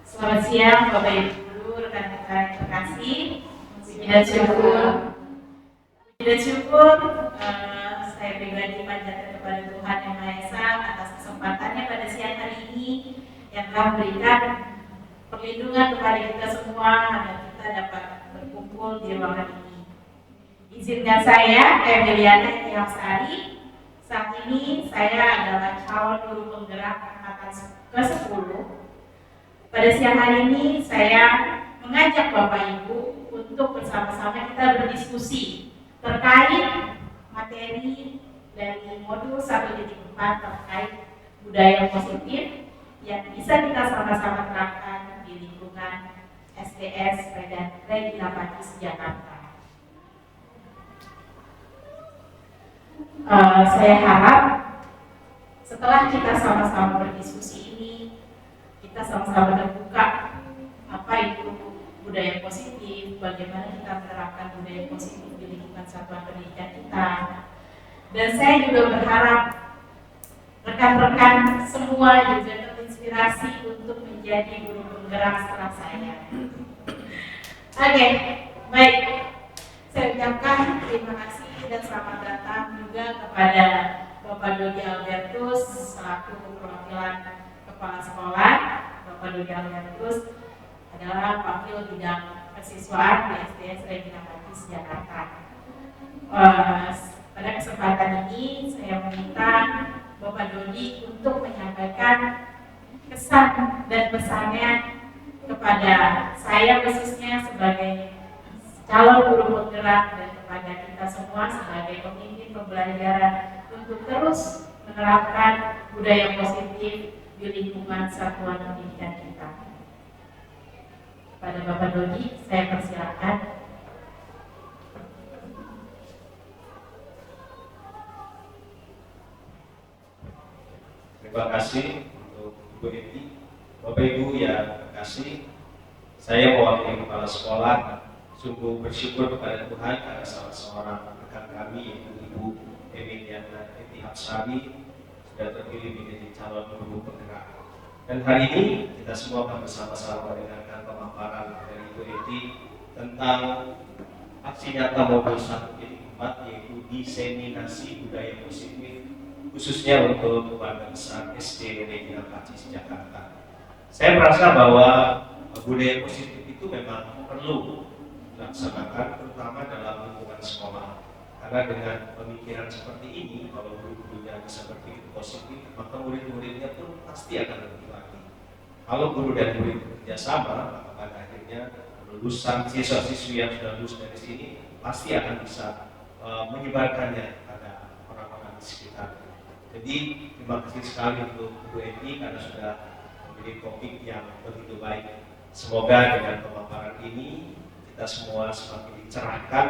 Selamat siang Bapak Ibu Guru, rekan-rekan yang terkasih. Puji dan syukur saya pribadi panjatkan kepada Tuhan Yang Maha Esa atas kesempatannya pada siang hari ini yang telah memberikan perlindungan kepada kita semua agar kita dapat berkumpul di ruangan ini. Izinkan saya, Emiliana Tiapsari. Saat ini saya adalah calon guru penggerak angkatan ke-10. Pada siang hari ini saya mengajak Bapak Ibu untuk bersama-sama kita berdiskusi terkait materi dari modul 1.4 terkait budaya positif yang bisa kita sama-sama terapkan di lingkungan SDS Regina Pacis Jakarta. Saya harap setelah kita sama-sama berdiskusi ini, kita sama-sama terbuka apa itu budaya positif, bagaimana kita menerapkan budaya positif di lingkungan satuan pendidikan kita. Dan saya juga berharap rekan-rekan semua juga terinspirasi untuk menjadi guru penggerak setelah saya. Oke, baik. Saya ucapkan terima kasih dan selamat datang juga kepada Bapak Dodi Albertus selaku perwakilan Kepala Sekolah. Bapak Dodi Albertus adalah wakil bidang kesiswaan di SDS Regina Pacis Jakarta. Pada kesempatan ini saya meminta Bapak Dodi untuk menyampaikan kesan dan pesannya kepada saya khususnya sebagai calon guru penggerak dan kepada kita semua sebagai pemimpin pembelajaran untuk terus menerapkan budaya positif di lingkungan satuan pendidikan kita. Pada Bapak Dodi, saya persilakan. Terima kasih untuk Ibu Eti. Bapak Ibu yang terkasih, saya mewakili kepala sekolah sungguh bersyukur kepada Tuhan karena salah seorang rekan kami yaitu Ibu Emiliana Tiapsari sudah terpilih menjadi calon guru penggerak. Dan hari ini kita semua akan bersama-sama mendengarkan pemaparan dari Ibu Eti tentang aksi nyata modul 1.4 yaitu diseminasi budaya positif khususnya untuk keluarga besar SD Regina Pacis Jakarta. Saya merasa bahwa budaya positif itu memang perlu dilaksanakan terutama dalam lingkungan sekolah. Karena dengan pemikiran seperti ini, kalau guru-gurunya bisa berpikir positif, maka murid-muridnya pun pasti akan lebih baik. Kalau guru dan murid bekerja sama, maka pada akhirnya lulusan siswa-siswi yang sudah lulus dari sini pasti akan bisa menyebarkannya pada orang-orang di sekitar. Jadi terima kasih sekali untuk Bu Eti karena sudah memilih topik yang begitu baik. Semoga dengan pemaparan ini kita semua semakin dicerahkan,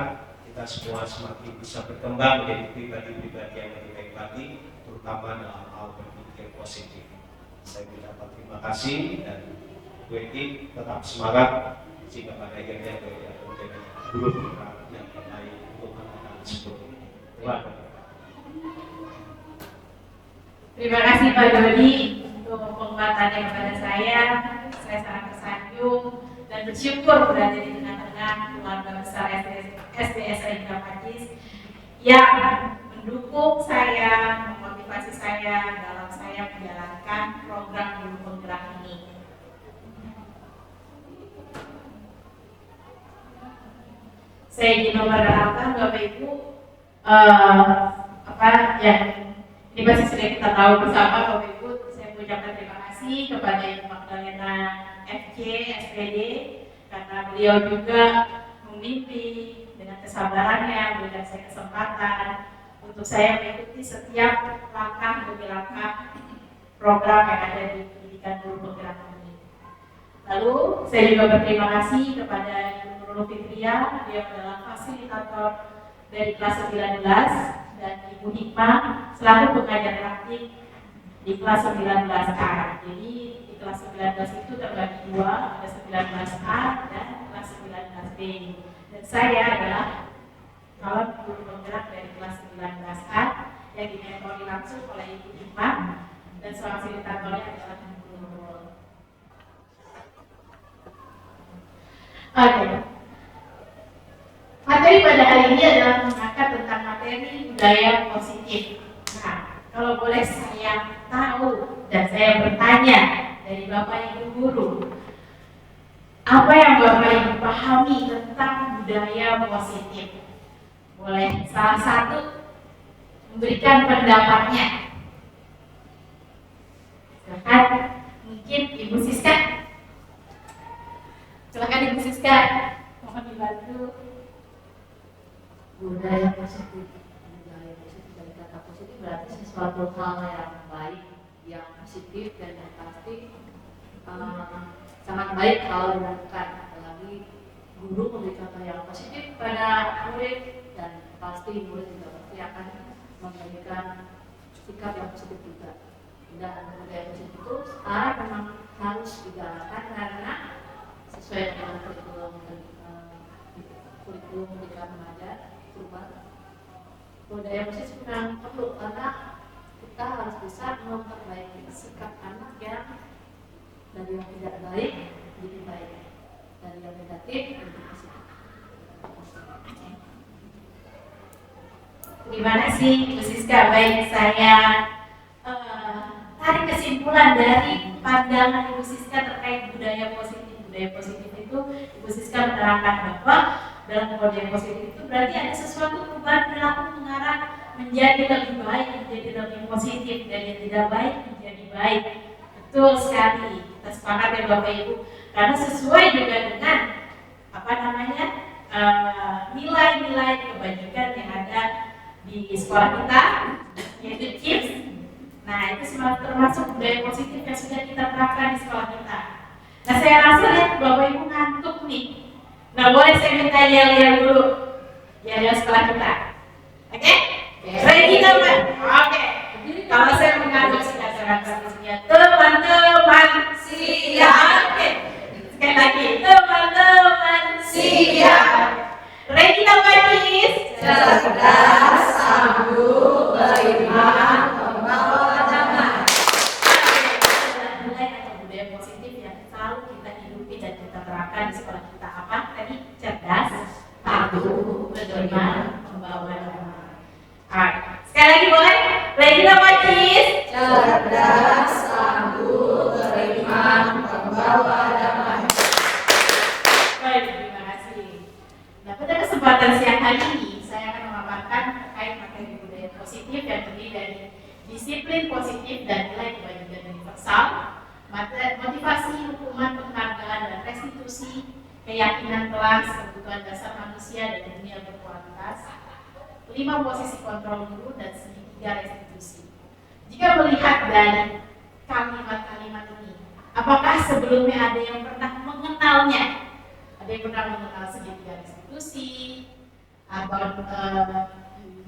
kita semua semakin bisa berkembang menjadi pribadi-pribadi yang lebih baik lagi, terutama dalam hal berpikir positif. Saya mengucapkan terima kasih dan Bu Eti tetap semangat sehingga pada akhirnya menjadi guru penggerak yang terbaik untuk anak-anak tersebut. Terima kasih. Terima kasih Pak Dodi untuk penguatannya kepada saya. Saya sangat tersanjung dan bersyukur berada di tengah-tengah keluarga besar SDS Regina Pacis yang mendukung saya, memotivasi saya dalam saya menjalankan program guru penggerak ini. Saya ingin memperkenalkan Bapak Ibu ini pasti sudah kita tahu bersama Bapak Ibu. Saya mengucapkan terima kasih kepada Ibu Magdalena FJ SPD karena beliau juga memimpin dengan kesabarannya, memberikan saya kesempatan untuk saya mengikuti setiap langkah demi langkah program yang ada di pendidikan guru penggerak ini. Lalu saya juga berterima kasih kepada Ibu Nurul Fitria, dia adalah fasilitator dari kelas 19 dan Ibu Hikmah selaku pengajar praktik di kelas 19A. Jadi di kelas 19 itu terbagi dua, ada 19A dan kelas 19B. Dan saya adalah calon guru penggerak dari kelas 19A yang dimentori langsung oleh Ibu Hikmah dan fasilitatornya adalah Ibu Nurul. Oke. Materi pada hari ini adalah mengangkat tentang materi budaya positif. Nah, kalau boleh saya tahu dan saya bertanya dari Bapak Ibu guru, apa yang Bapak Ibu pahami tentang budaya positif? Boleh salah satu memberikan pendapatnya. Silakan, mungkin Ibu Siska. Silakan Ibu Siska, mohon dibantu. Budaya positif dari kata positif berarti sesuatu hal yang baik, yang positif dan yang pasti sangat baik kalau dilakukan. Apalagi guru memberi contoh yang positif pada murid dan pasti murid juga pasti akan memberikan sikap yang positif juga. Dan budaya positif itu sekarang memang harus dijalankan karena sesuai dengan kurikulum pendidikan remaja perubahan. Budaya positif memang perlu karena kita harus bisa memperbaiki sikap anak yang dari yang tidak baik menjadi baik, dari yang negatif menjadi positif. Terima kasih Ibu Siska. Baik, saya tarik kesimpulan dari pandangan Ibu Siska terkait budaya positif. Budaya positif itu Ibu Siska menerangkan bahwa dalam budaya positif itu berarti ada sesuatu perubahan perilaku mengarah menjadi lebih baik, menjadi lebih positif, dari yang tidak baik menjadi baik. Betul sekali, kita sepakat ya Bapak Ibu, karena sesuai juga dengan nilai-nilai kebajikan yang ada di sekolah kita, yaitu CIPS. Nah, itu semua termasuk budaya positif yang sudah kita terapkan di sekolah kita. Nah, saya rasa lihat Bapak Ibu ngantuk nih. Nah, boleh saya minta yel-yel dulu, yel-yel sekolah kita. Oke? Ready teman? Oke. Kalau saya mengantuk saya katakan teman-teman siap. Oke. Sekali lagi, teman-teman siap. Ready teman please? Cerdas, sanggup, beriman, membawa damai. Nilai atau budaya positif yang selalu kita hidupi dan kita terapkan di sekolah kita apa? Tadi cerdas, tangguh, beriman, membawa damai. Sekali lagi boleh? Ready teman please? Cerdas, sanggup, beriman, membawa damai. Baik, terima kasih. Nah, pada kesempatan siang hari ini, saya akan memaparkan terkait materi budaya positif yang terdiri dari disiplin positif dan nilai kebajikan universal, motivasi, hukuman, penghargaan, dan restitusi, keyakinan kelas, kebutuhan dasar manusia, dan dunia berkualitas, 5 posisi kontrol guru, dan 3 restitusi. Jika melihat dari kalimat-kalimat ini, apakah sebelumnya ada yang pernah mengenalnya? Ada yang pernah mengenal segitiga restitusi, atau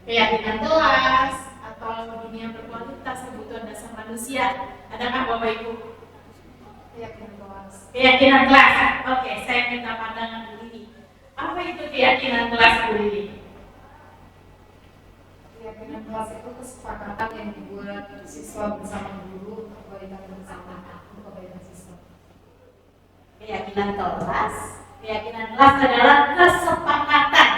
keyakinan kelas, atau dunia berkualitas, kebutuhan dasar manusia? Adakah Bapak Ibu? Keyakinan kelas. Keyakinan kelas. Oke, saya minta pandangan Bu Lili. Apa itu keyakinan kelas Bu Lili? Keyakinan kelas itu kesepakatan yang dibuat siswa bersama guru untuk kebaikan bersama, untuk kebaikan siswa. Keyakinan kelas adalah kesepakatan.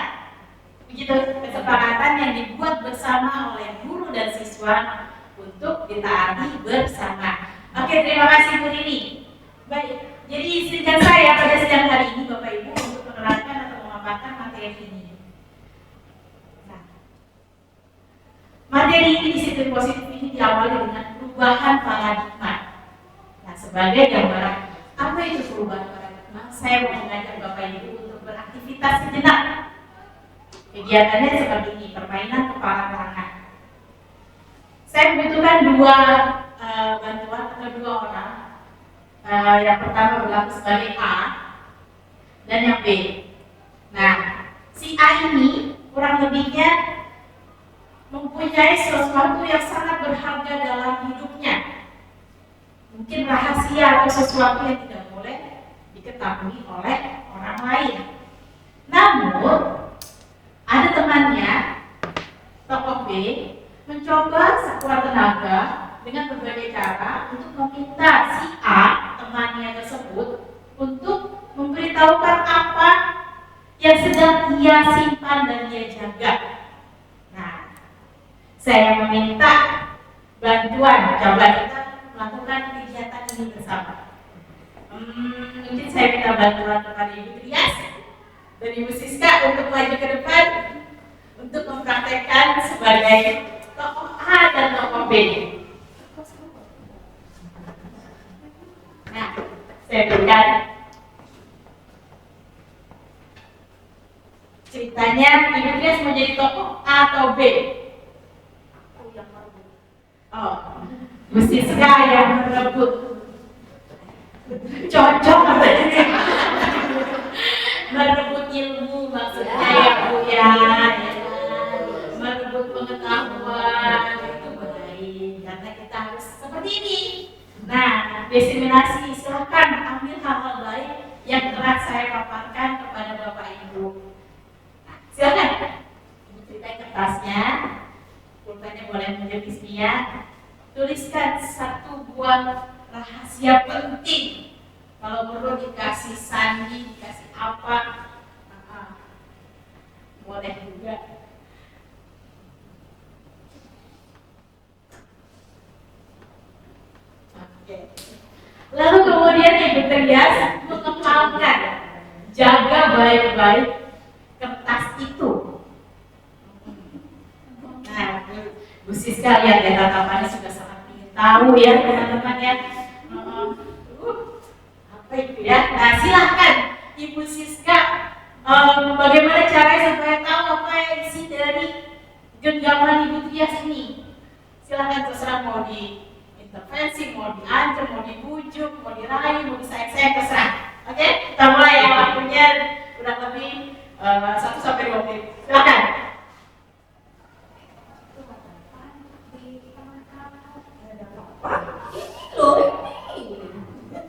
Begitu, kesepakatan yang dibuat bersama oleh guru dan siswa untuk ditaati bersama. Oke, terima kasih Bu Lili. Baik, jadi izinkan saya pada siang hari ini Bapak Ibu untuk menerangkan atau memaparkan materi ini. Nah, materi ini disiplin positif ini diawali dengan perubahan paradigma. Nah, sebagai gambaran, apa itu perubahan paradigma? Saya mau mengajak Bapak Ibu untuk beraktivitas sejenak. Kegiatannya seperti ini, permainan kepala tangan. Saya membutuhkan dua bantuan atau 2 orang. Yang pertama berlaku sebagai A dan yang B. Nah, si A ini kurang lebihnya mempunyai sesuatu yang sangat berharga dalam hidupnya. Mungkin rahasia atau sesuatu yang tidak boleh diketahui oleh orang lain. Namun, ada temannya, tokoh B, mencoba sekuat tenaga dengan berbagai cara untuk meminta si A, temannya tersebut, untuk memberitahukan apa dia simpan dan dia jaga. Nah, saya meminta bantuan, coba kita melakukan kegiatan ini bersama. Mungkin saya minta bantuan kepada Ibu Trias dan Ibu Siska untuk maju ke depan untuk mempraktekkan sebagai tokoh A dan tokoh B. Nah, saya berikan ceritanya. Ibu Trias mau jadi tokoh A atau B? Oh, Bu Siska yang merebut. Cocok katanya. Merebut ilmu maksudnya ya Bu ya. Merebut pengetahuan itu baik karena kita harus seperti ini. Nah, diseminasi, silakan ambil hal-hal baik yang telah saya paparkan kepada Bapak Ibu. Nah, silakan cerita kertasnya, pulpennya boleh menjepit ya. Tuliskan satu buah rahasia penting. Kalau perlu dikasih sandi, dikasih apa, boleh juga. Oke. Lalu kemudian Ibu Trias mengepalkan, jaga baik-baik kertas itu. Nah, Bu Siska lihat ya, tatapannya sudah sangat ingin tahu ya teman-teman ya. Apa itu ya? Nah, silahkan Ibu Siska, bagaimana caranya supaya tahu apa yang isi dari genggaman Ibu Trias ini. Silahkan, terserah mau diintervensi, mau diancam, mau dibujuk, mau dirayu, mau disayang-sayang, terserah. Oke, kita mulai ya, waktunya udah lebih 1-2 menit. Silahkan.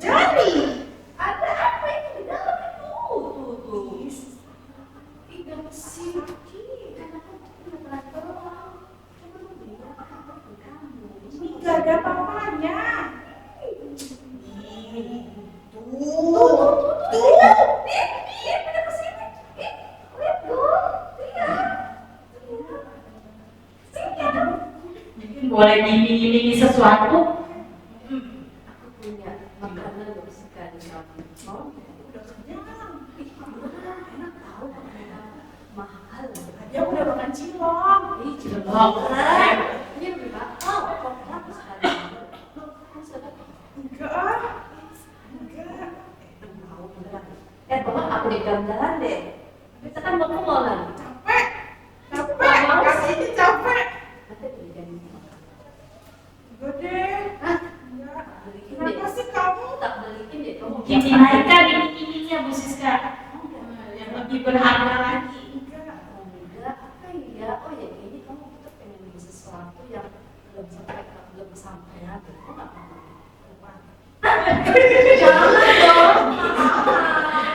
Jadi, ada apa ini di dalam itu? Tuh. Tiga mesin. Kenapa punya peraturan? Coba lu bilang apa ke kamu? Ini gak ada apa-apanya. Tuh. Dia pada kesini. Lihat tuh. Mungkin boleh diiming-imingi sesuatu. Aku punya makanan yang sekali kamu. Mau? Udah kenyang. Enak tahu mahal. Dia udah makan cilok. Cilok. Ini lebih mahal. Kok sekali? Enggak. Tolong aku di jalan deh. Kita kan mau ke mall nanti. Capek. Kasih ini capek. Nanti beli jadi. Enggak deh. Hah? Enggak. Beliin Kenapa deh. sih kamu? Tak beliin deh. Kamu Dinaikkan iming-imingnya Bu Siska. Yang lebih berharga lagi. Enggak. Apa ya? Oh ya ini kamu tuh pengen beli sesuatu yang belum sampai nanti. Kok nggak apa-apa? Jangan dong.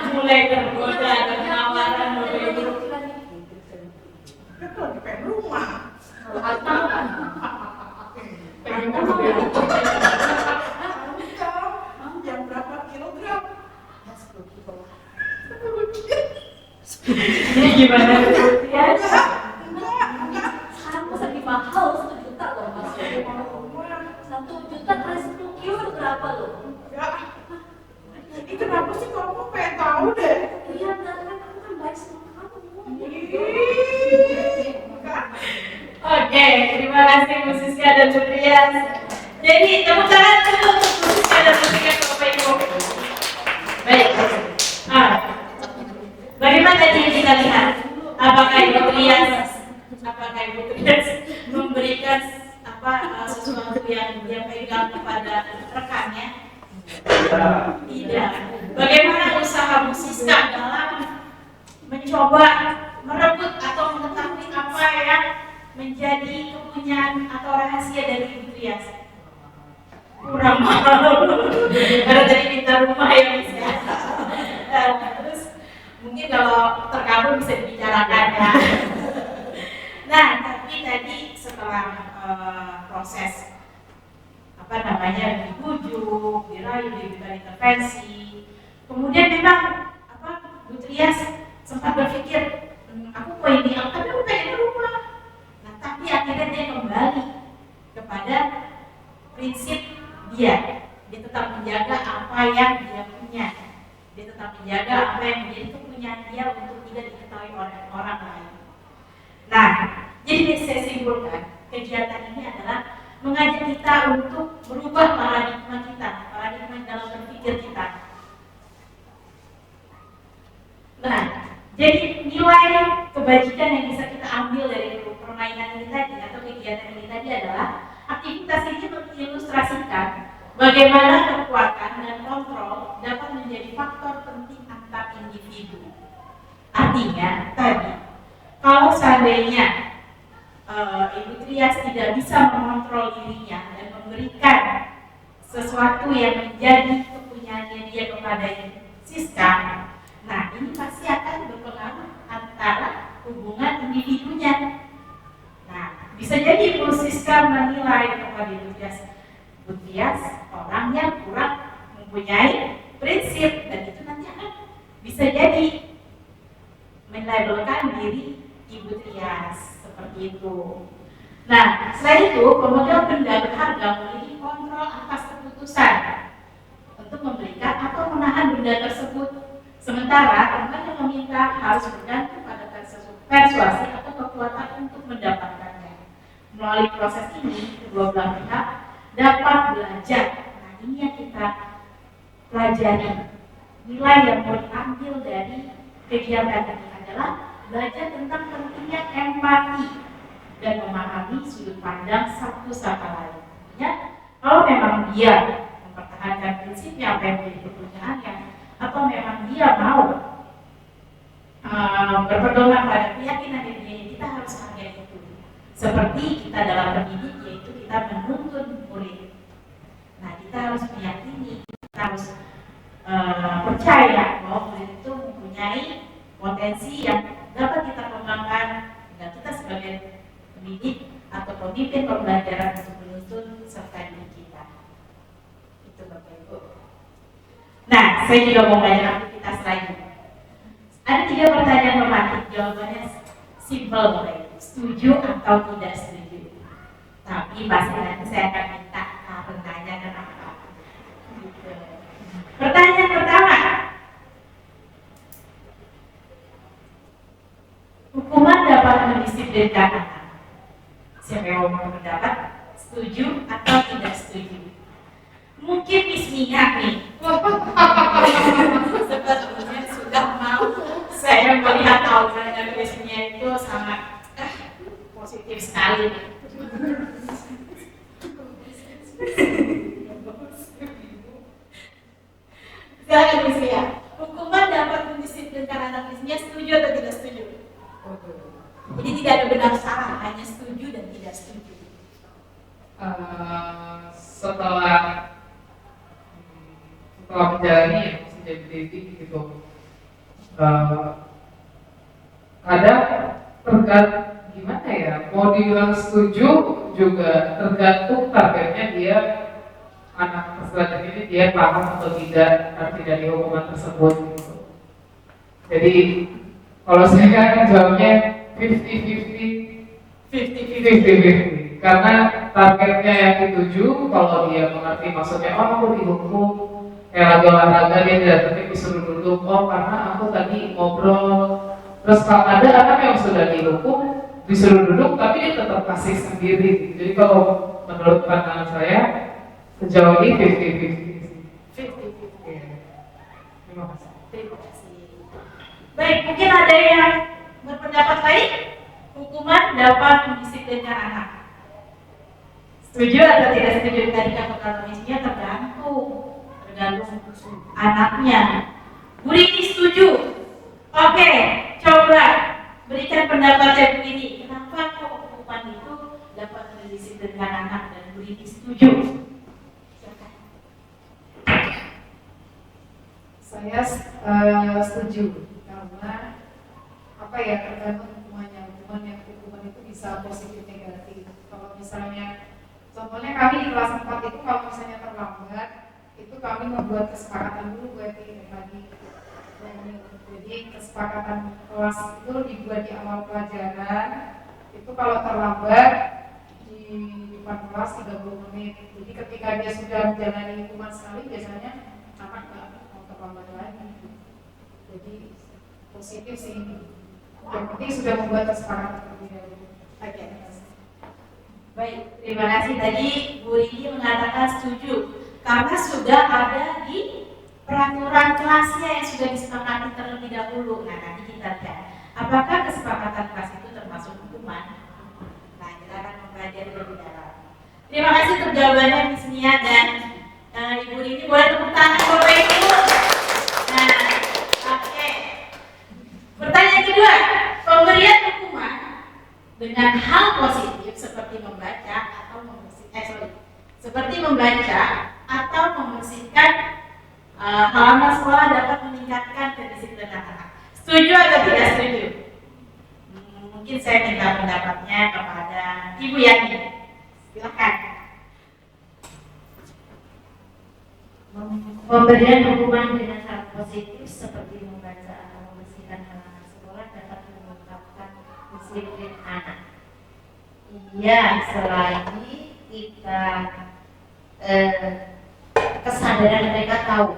Mulai tergoda ada penawaran Bapak Ibu. Kan lagi pengen rumah. Kalau atau Pengen mau Yang berapa kilogram? ya 10 kilo lah. Ini gimana ya? Enggak. Sekarang masa lebih mahal 1 juta loh mas. 1 juta kali 10 kilo berapa loh? Enggak. Ini kenapa sih kamu pengen tahu deh? Iya, karena aku kan baik sama kamu. Enggak. Oke, terima kasih Bu Siska dan Bu Trias. Jadi tepuk tangan dulu untuk Bu Siska dan Bu Trias Bapak Ibu. Baik. Bagaimana tadi yang kita lihat? Apakah Ibu Trias memberikan sesuatu yang dia pegang kepada rekannya? Tidak. Bagaimana usaha Bu Siska dalam mencoba merebut atau mengetahui apa yang menjadi kepunyaan atau rahasia dari Ibu Trias? Kurang mahal. Karena tadi minta rumah ya Miss ya. Terus mungkin kalau terkabul bisa dibicarakan ya. Nah, tapi tadi setelah proses dibujuk, dirayu, diberikan intervensi, kemudian memang Bu Trias sempat berpikir, aku poin ini, tapi aku pengen rumah. Nah, tapi akhirnya dia kembali kepada prinsip dia tetap menjaga apa yang dia punya, dia tetap menjaga apa yang menjadi kepunyaan dia untuk tidak diketahui oleh orang lain. Nah, jadi saya simpulkan, kegiatan ini adalah mengajak kita untuk merubah paradigma dalam berpikir kita. Nah, jadi nilai kebajikan yang bisa kita ambil dari permainan ini tadi atau kegiatan ini tadi adalah aktivitas ini mengilustrasikan bagaimana kekuatan dan kontrol dapat menjadi faktor penting antar individu. Artinya tadi, kalau seandainya Ibu Trias tidak bisa mengontrol dirinya dan memberikan sesuatu yang menjadi kepunyaannya dia kepada Siska, nah ini pasti akan berpengaruh antara hubungan individunya. Nah, bisa jadi Ibu Siska menilai kepada Ibu Trias orang yang kurang mempunyai prinsip, dan itu nanti akan bisa jadi melabelkan diri Ibu Trias seperti itu. Nah, selain itu, pemegang benda berharga memiliki kontrol atas keputusan untuk memberikan atau menahan benda tersebut. Sementara orang yang meminta harus bergantung pada persuasi atau kekuatan untuk mendapatkannya. Melalui proses ini, kedua belah pihak dapat belajar. Nah, ini yang kita pelajari. Nilai yang mau diambil dari kegiatan ini adalah belajar tentang pentingnya empati dan memahami sudut pandang satu sama lain. Ya, kalau memang dia mempertahankan prinsipnya apa yang menjadi kepunyaannya, atau memang dia mau berpedoman pada keyakinan dirinya, kita harus hargai itu. Seperti kita dalam pendidik, yaitu kita menuntun murid. Nah, kita harus meyakini, kita harus percaya bahwa murid itu mempunyai potensi yang dapat kita kembangkan, dan kita sebagai pendidik atau pemimpin pembelajaran untuk menuntun serta didik kita. Itu Bapak Ibu. Nah, saya juga mau banyak aktivitas lagi. Ada 3 pertanyaan normatif, jawabannya simpel Bapak Ibu. Setuju atau tidak setuju? Tapi pasti nanti saya akan minta bertanya kenapa. Gitu. Pertanyaan pertama, hukuman dapat mendisiplinkan anak. Siapa yang mau berpendapat? Setuju atau tidak setuju? Mungkin Miss Mia nih. Sebetulnya sudah mau saya melihat aura dari Miss Mia itu sangat positif sekali. Silakan Miss Mia. Hukuman dapat mendisiplinkan anak Miss Mia, setuju atau tidak setuju? Jadi tidak ada benar salah, hanya setuju dan tidak setuju. Setelah menjalani ya, masih jadi titik gitu, kadang gimana ya, mau dibilang setuju juga tergantung targetnya dia, anak peserta ini dia paham atau tidak arti dari hukuman tersebut gitu. Jadi kalau saya kan jawabnya 50-50 karena targetnya yang dituju. Kalau dia mengerti maksudnya, oh aku dihukum kayak lagi olahraga, dia tidak tertib disuruh duduk, oh karena aku tadi ngobrol. Terus kalau ada anak yang sudah dihukum disuruh duduk tapi dia tetap kasih sendiri. Jadi kalau menurut pandangan saya sejauh ini 50-50. Terima kasih. Baik, mungkin ada yang berpendapat lain? Hukuman dapat mendisiplinkan anak. Setuju atau tidak setuju? Tadi kata Miss-nya tergantung anaknya. Bu Rini setuju. Oke, coba berikan pendapatnya Bu Rini. Kenapa kok hukuman itu dapat mendisiplinkan anak, dan Bu Rini setuju? Saya setuju, karena apa ya, tergantung hukumannya. Hukuman itu bisa positif negatif. Kalau misalnya contohnya kami di kelas 4 itu, kalau misalnya terlambat itu kami membuat kesepakatan dulu buat ini pagi. Jadi kesepakatan kelas itu dibuat di awal pelajaran. Itu kalau terlambat di depan kelas 30 menit. Jadi ketika dia sudah menjalani hukuman sekali, biasanya anak nggak mau terlambat lagi. Jadi positif sih ini. Yang penting sudah membuat kesepakatan terlebih dahulu. Oke. Baik, terima kasih. Tadi Bu Rini mengatakan setuju karena sudah ada di peraturan kelasnya yang sudah disepakati terlebih dahulu. Nah, nanti kita lihat apakah kesepakatan kelas itu termasuk hukuman. Nah, kita akan mempelajari lebih dalam. Terima kasih untuk jawabannya Miss Nia dan Ibu Rini. Boleh tepuk tangan Bapak Ibu. Nah, oke. Pertanyaan kedua, pemberian hukuman dengan hal positif seperti membaca atau membersihkan halaman sekolah dapat meningkatkan kedisiplinan anak. Setuju atau tidak setuju? Mungkin saya minta pendapatnya kepada Ibu Yani. Silakan. Pemberian hukuman dengan hal positif seperti membaca atau membersihkan halaman sekolah dapat meningkatkan disiplin anak. Iya, selagi kita kesadaran mereka tahu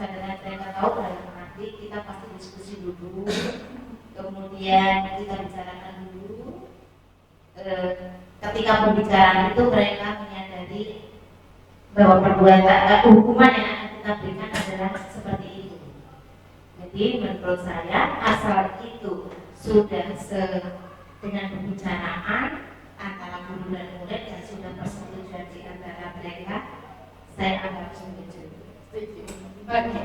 dalam arti kita pasti diskusi dulu, kemudian kita bicarakan dulu. Ketika pembicaraan itu mereka menyadari bahwa hukuman yang akan kita berikan adalah seperti itu. Jadi menurut saya asal itu sudah dengan pembicaraan antara guru dan murid dan sudah persetujuan di antara mereka, saya anggap setuju. Oke.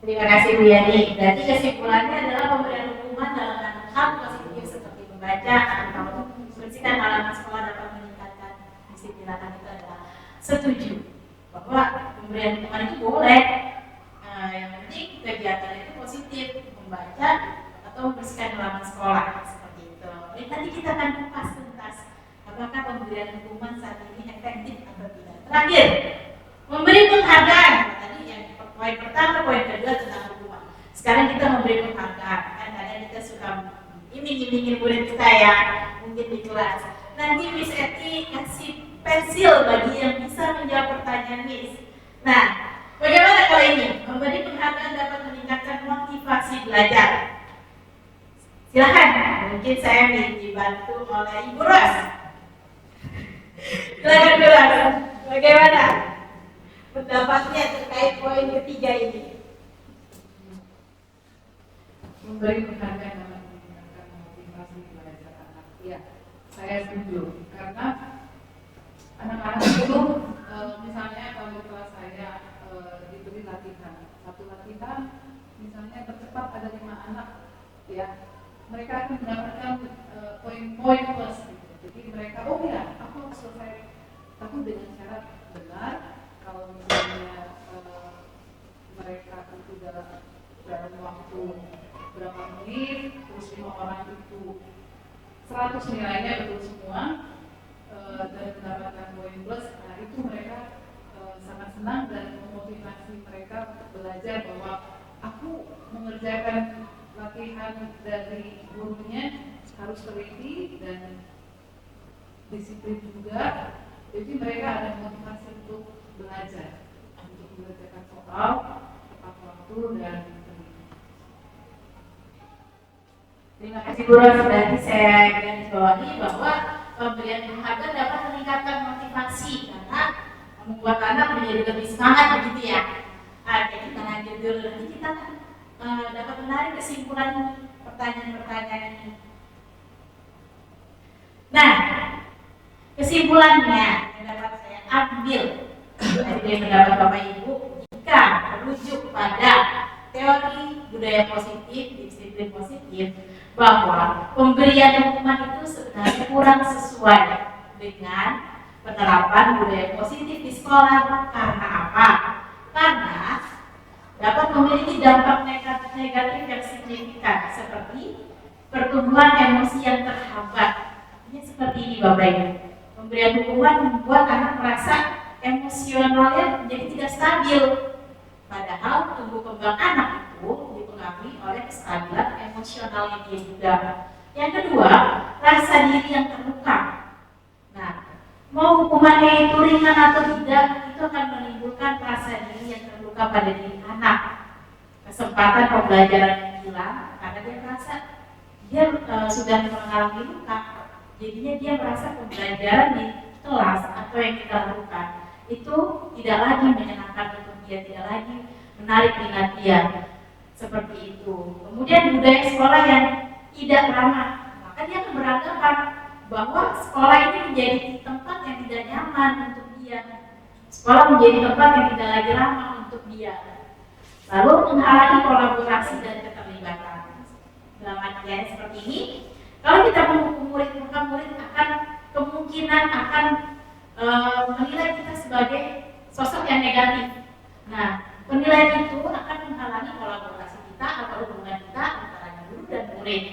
Terima kasih Bu Yani. Berarti kesimpulannya adalah pemberian hukuman dalam hal positif seperti membaca atau membersihkan halaman sekolah dapat meningkatkan disiplin anak itu adalah setuju bahwa pemberian hukuman itu boleh. Yang penting kegiatan itu positif, membaca atau membersihkan halaman sekolah seperti itu. Jadi nanti kita akan kupas tuntas apakah pemberian hukuman saat ini efektif atau tidak. Terakhir, memberi penghargaan. Tadi yang poin pertama, poin kedua tentang hukuman. Sekarang kita memberi penghargaan. Kan kadang kita suka iming-imingin murid kita ya, mungkin di kelas. Nanti Miss Eti kasih pensil bagi yang bisa menjawab pertanyaan Miss. Nah, bagaimana kali ini? Memberi penghargaan dapat meningkatkan motivasi belajar. Silakan, mungkin saya dibantu oleh Ibu Ros. Silakan Bu Ros, bagaimana pendapatnya terkait poin ketiga ini? Memberi penghargaan dapat meningkatkan motivasi belajar anak. Ya, saya setuju karena anak-anak itu misalnya kalau di kelas saya diberi latihan, satu latihan misalnya tercepat ada 5 anak, ya mereka akan mendapatkan poin-poin plus gitu. Jadi mereka, oh ya, aku harus selesai tapi dengan syarat benar. Kalau misalnya mereka itu dalam waktu berapa menit, terus 5 orang itu 100 nilainya betul semua dan mendapatkan poin plus, nah itu mereka sangat senang dan memotivasi mereka belajar bahwa aku mengerjakan latihan dari gurunya harus teliti dan disiplin juga. Jadi mereka ada motivasi untuk belajar, untuk mengerjakan soal tepat waktu dan Terima kasih Bu Ros. Berarti saya garis bawahi bahwa pemberian penghargaan dapat meningkatkan motivasi karena membuat anak menjadi lebih semangat begitu ya. Oke, kita lanjut dulu. Nanti kita dapat menarik kesimpulan pertanyaan-pertanyaan ini. Nah, kesimpulannya yang dapat saya ambil dari pendapat Bapak Ibu, jika merujuk pada teori budaya positif, disiplin positif, bahwa pemberian hukuman itu sebenarnya kurang sesuai dengan penerapan budaya positif di sekolah. Karena apa? Karena dapat memiliki dampak negatif yang signifikan seperti pertumbuhan emosi yang terhambat. Ini seperti ini Bapak Ibu. Pemberian hukuman membuat anak merasa emosionalnya menjadi tidak stabil. Padahal tumbuh kembang anak itu dipengaruhi oleh kestabilan emosionalnya dia juga. Yang kedua, rasa diri yang terluka. Nah, mau hukumannya itu ringan atau tidak, itu akan menimbulkan rasa diri yang terluka pada diri anak. Kesempatan pembelajaran yang hilang karena dia merasa dia sudah mengalami luka, jadinya dia merasa pembelajaran di kelas atau yang kita lakukan itu tidak lagi menyenangkan untuk dia, tidak lagi menarik minat dia, seperti itu. Kemudian budaya sekolah yang tidak ramah, maka dia akan beranggapan bahwa sekolah ini menjadi tempat yang tidak nyaman untuk dia, sekolah menjadi tempat yang tidak lagi ramah untuk dia, lalu menghalangi kolaborasi dan keterlibatan. Dalam artian seperti ini, kalau kita menghukum murid, maka murid akan kemungkinan akan menilai kita sebagai sosok yang negatif. Nah, penilaian itu akan menghalangi kolaborasi kita atau hubungan kita antara guru dan murid.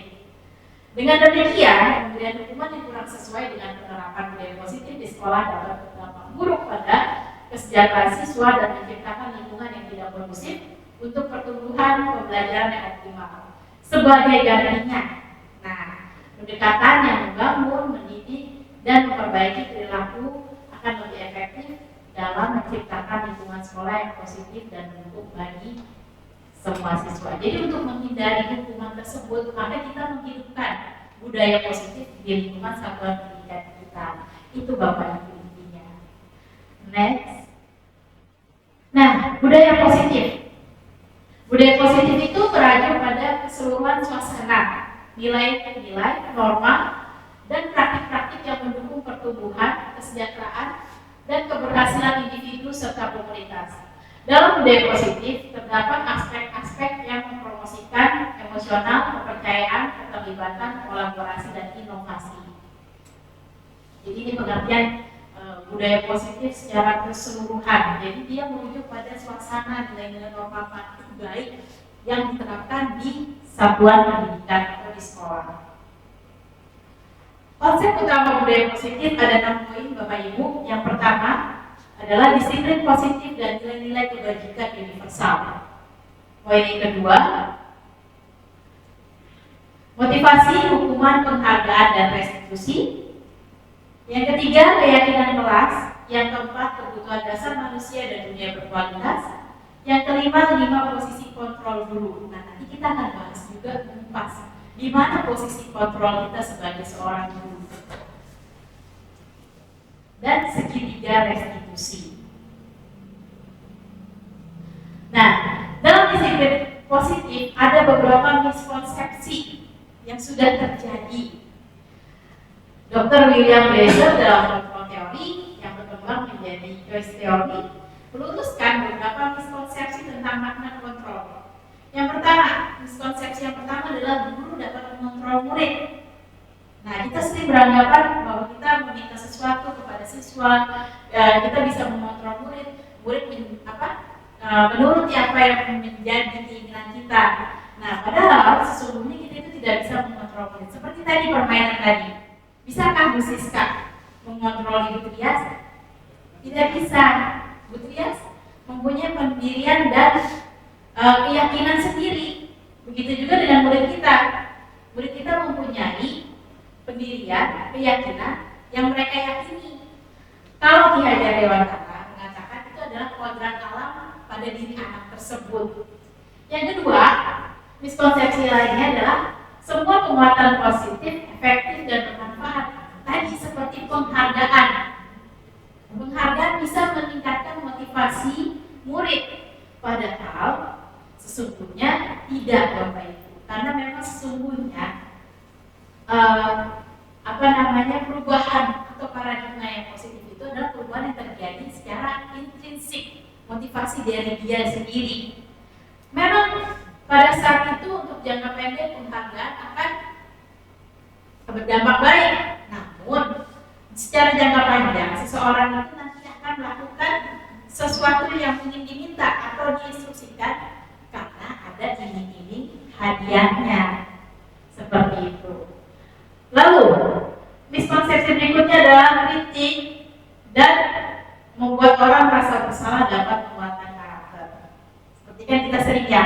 Dengan demikian, pemberian hukuman yang kurang sesuai dengan penerapan budaya positif di sekolah dapat berdampak buruk pada kesejahteraan siswa dan menciptakan lingkungan yang tidak kondusif untuk pertumbuhan pembelajaran yang optimal. Sebagai gantinya, nah, pendekatan yang membangun, mendidik, dan memperbaiki perilaku akan lebih efektif dalam menciptakan lingkungan sekolah yang positif dan mendukung bagi semua siswa. Jadi untuk menghindari hukuman tersebut, maka kita menghidupkan budaya positif di lingkungan satuan pendidikan kita. Itu Bapak Ibu intinya. Next. Nah, budaya positif. Budaya positif itu berada pada keseluruhan suasana, nilai-nilai, norma, dan praktik-praktik yang mendukung pertumbuhan, kesejahteraan, dan keberhasilan individu serta komunitas. Dalam budaya positif terdapat aspek-aspek yang mempromosikan emosional, kepercayaan, keterlibatan, kolaborasi, dan inovasi. Jadi ini pengertian budaya positif secara keseluruhan. Jadi dia merujuk pada suasana nilai-nilai norma praktik baik yang diterapkan di satuan pendidikan atau di sekolah. Konsep utama budaya positif ada 6 poin Bapak Ibu. Yang pertama adalah disiplin positif dan nilai-nilai kebajikan universal. Poin yang kedua, motivasi, hukuman, penghargaan, dan restitusi. Yang ketiga, keyakinan kelas. Yang keempat, kebutuhan dasar manusia dan dunia berkualitas. Yang kelima, 5 posisi kontrol guru. Nah, nanti kita akan bahas juga mengupas di mana posisi kontrol kita sebagai seorang guru. Dan segitiga restitusi. Nah, dalam disiplin positif ada beberapa miskonsepsi yang sudah terjadi. Dr. William Blazer dalam kontrol teori yang berkembang menjadi choice teori meluruskan beberapa miskonsepsi tentang makna kontrol. Yang pertama, miskonsepsi yang pertama adalah guru dapat mengontrol murid. Nah, kita sering beranggapan bahwa kita meminta sesuatu kepada siswa, kita bisa mengontrol murid menuruti apa yang menjadi keinginan kita. Nah, padahal sesungguhnya kita itu tidak bisa mengontrol murid. Seperti tadi permainan tadi, bisakah Bu Siska mengontrol Ibu Trias? Tidak bisa. Bu Trias mempunyai pendirian dan keyakinan sendiri. Begitu juga dengan murid kita. Murid kita mempunyai pendirian, keyakinan yang mereka yakini. Kalau Ki Hajar Dewantara mengatakan itu adalah kodrat alam pada diri anak tersebut. Yang kedua, miskonsepsi lainnya adalah semua penguatan positif, efektif, dan bermanfaat. Tadi seperti penghargaan. Penghargaan bisa meningkatkan motivasi murid. Padahal sesungguhnya tidak, Bapak Ibu. Karena memang sesungguhnya perubahan atau paradigma yang positif itu adalah perubahan yang terjadi secara intrinsik, motivasi dari dia sendiri. Memang pada saat itu untuk jangka pendek penghargaan akan berdampak baik, namun secara jangka panjang seseorang itu nanti akan melakukan sesuatu yang ingin diminta atau diinstruksikan karena ada iming-iming hadiahnya, seperti itu. Lalu miskonsepsi berikutnya adalah kritik dan membuat orang merasa bersalah dapat penguatan karakter. kan kita sering ya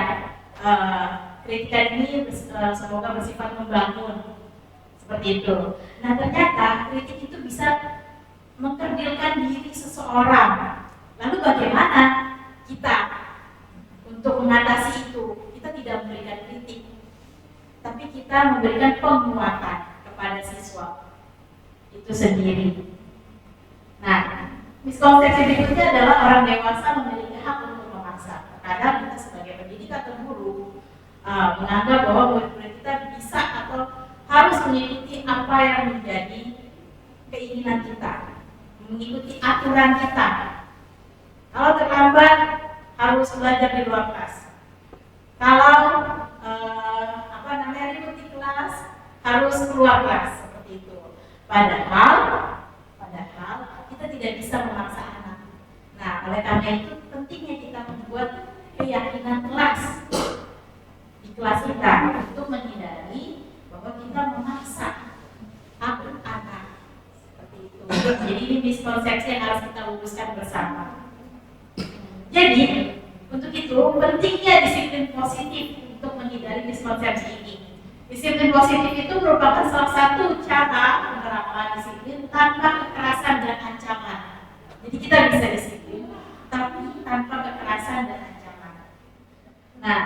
kritikan ini semoga bersifat membangun seperti itu. Nah ternyata kritik itu bisa mengkerdilkan diri seseorang. Lalu bagaimana kita untuk mengatasi itu? Kita tidak memberikan kritik, tapi kita memberikan penguatan kepada siswa itu sendiri. Nah, miskonsepsi berikutnya adalah orang dewasa memiliki hak untuk memaksa. Kadang kita sebagai pendidik atau guru menganggap bahwa murid-murid kita bisa atau harus mengikuti apa yang menjadi keinginan kita, mengikuti aturan kita. Kalau terlambat harus belajar di luar kelas. Kalau ribut di kelas harus keluar kelas seperti itu. Padahal kita tidak bisa memaksa anak. Nah, oleh karena itu pentingnya kita membuat keyakinan kelas di kelas kita untuk menghindari bahwa kita memaksa anak seperti itu. Jadi ini miskonsepsi yang harus kita luruskan bersama. Jadi untuk itu pentingnya disiplin positif untuk menghindari miskonsepsi ini. Disiplin positif itu merupakan salah satu cara menerapkan disiplin tanpa kekerasan dan ancaman. Jadi kita bisa disiplin, tapi tanpa kekerasan dan ancaman. Nah,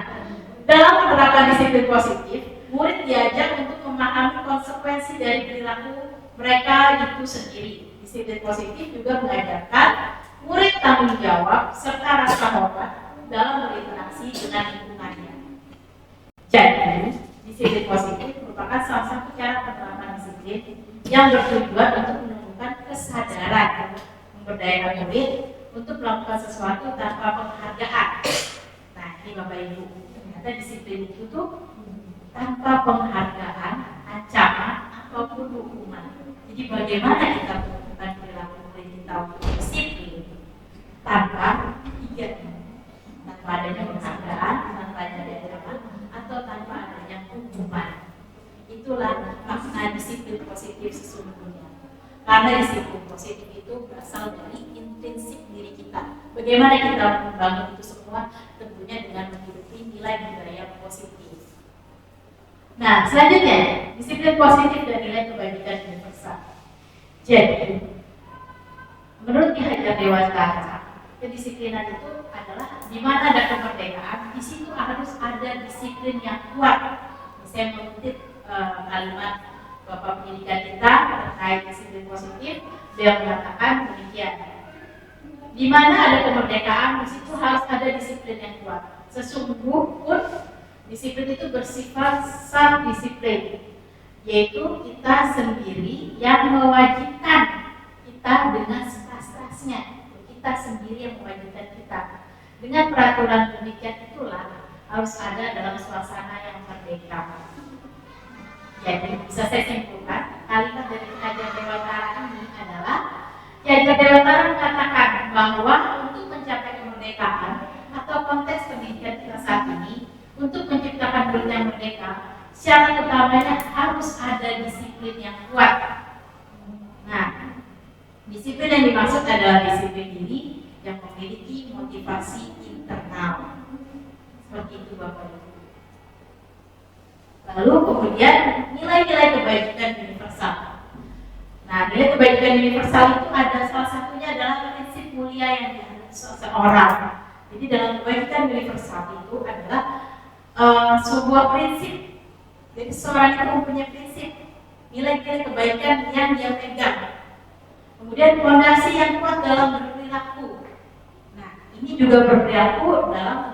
dalam menerapkan disiplin positif, murid diajak untuk memahami konsekuensi dari perilaku mereka itu sendiri. Disiplin positif juga mengajarkan murid tanggung jawab serta rasa hormat dalam berinteraksi dengan lingkungannya. Jadi, disiplin positif merupakan salah satu cara penerapan disiplin yang bertujuan untuk menumbuhkan kesadaran, memberdayakan murid untuk melakukan sesuatu tanpa penghargaan. Nah, ini Bapak Ibu, ternyata disiplin itu tuh tanpa penghargaan, ancaman ataupun hukuman. Jadi bagaimana kita menumbuhkan perilaku murid kita untuk disiplin tanpa adanya penghargaan, tanpa adanya ancaman, atau tanpa adanya hukuman. Itulah makna disiplin positif sesungguhnya. Karena disiplin positif itu berasal dari intrinsik diri kita. Bagaimana kita membangun itu semua? Tentunya dengan menghidupi nilai budaya positif. Nah, selanjutnya disiplin positif dan nilai kebajikan universal. Jadi, menurut Ki Hajar Dewantara, kedisiplinan itu adalah di mana ada kemerdekaan, di situ harus ada disiplin yang kuat. Saya mengutip kalimat Bapak Pendidikan kita terkait disiplin positif, beliau mengatakan demikian. Di mana ada kemerdekaan, di situ harus ada disiplin yang kuat. Sesungguhnya pun disiplin itu bersifat self-disiplin, yaitu kita sendiri yang mewajibkan kita dengan sekeras-kerasnya. Kita sendiri yang mewajibkan kita. Dengan peraturan demikian itulah harus ada dalam suasana yang merdeka. Jadi bisa saya simpulkan, kalimat dari Ki Hajar Dewantara ini adalah Ki Hajar Dewantara mengatakan bahwa untuk mencapai kemerdekaan atau konteks pendidikan kita saat ini, untuk menciptakan murid yang merdeka, syarat utamanya harus ada disiplin yang kuat. Nah, disiplin yang dimaksud adalah disiplin diri yang memiliki motivasi internal. Seperti itu Bapak Ibu. Lalu kemudian nilai-nilai kebajikan universal. Nah, nilai kebajikan universal itu ada salah satunya adalah prinsip mulia yang dihadapi seseorang. Jadi dalam kebajikan universal itu adalah sebuah prinsip. Jadi seseorang itu mempunyai prinsip nilai-nilai kebaikan yang dia pegang. Kemudian fondasi yang kuat dalam berperilaku. Nah, ini juga berperilaku dalam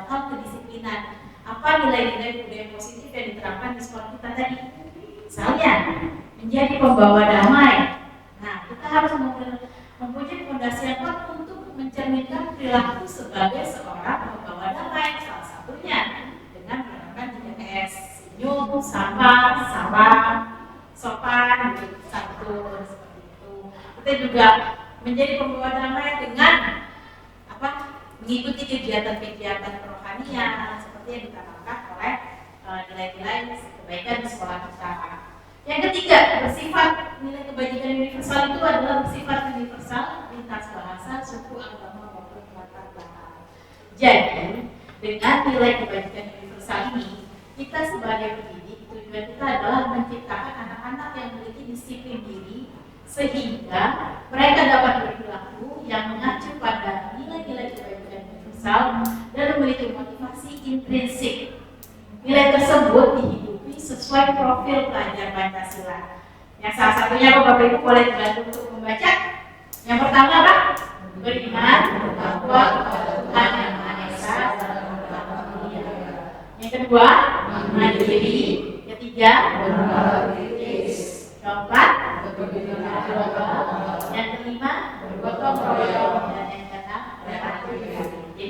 hal kedisiplinan. Apa nilai-nilai budaya positif yang diterapkan di sekolah kita tadi? Misalnya, menjadi pembawa damai. Nah, kita harus mempunyai fondasi yang kuat untuk mencerminkan perilaku sebagai seorang pembawa damai. Salah satunya dengan menerapkan 3S, senyum, sabar, sopan, santun, seperti itu. Kita juga menjadi pembawa damai dengan mengikuti kegiatan-kegiatan kerohanian seperti yang ditanamkan oleh nilai-nilai kebaikan di sekolah kita. Yang ketiga, nilai kebajikan universal itu adalah bersifat universal lintas bahasa, suku, agama maupun latar belakang. Jadi dengan nilai kebajikan universal ini, kita sebagai pendidik tujuan kita adalah menciptakan anak-anak yang memiliki disiplin diri sehingga mereka dapat berperilaku yang mengacu pada nilai-nilai kebajikan universal dan memiliki motivasi intrinsik. Nilai tersebut dihidupi sesuai profil pelajar Pancasila. Yang salah satunya Bapak Ibu boleh dibantu untuk membaca. Yang pertama apa? Beriman bahwa Tuhan yang Maha Esa dan Maha Mulia. Yang kedua, mandiri. Ketiga, keempat, yang kelima, bergotong royong, dan yang keenam, beraktivitas. Jadi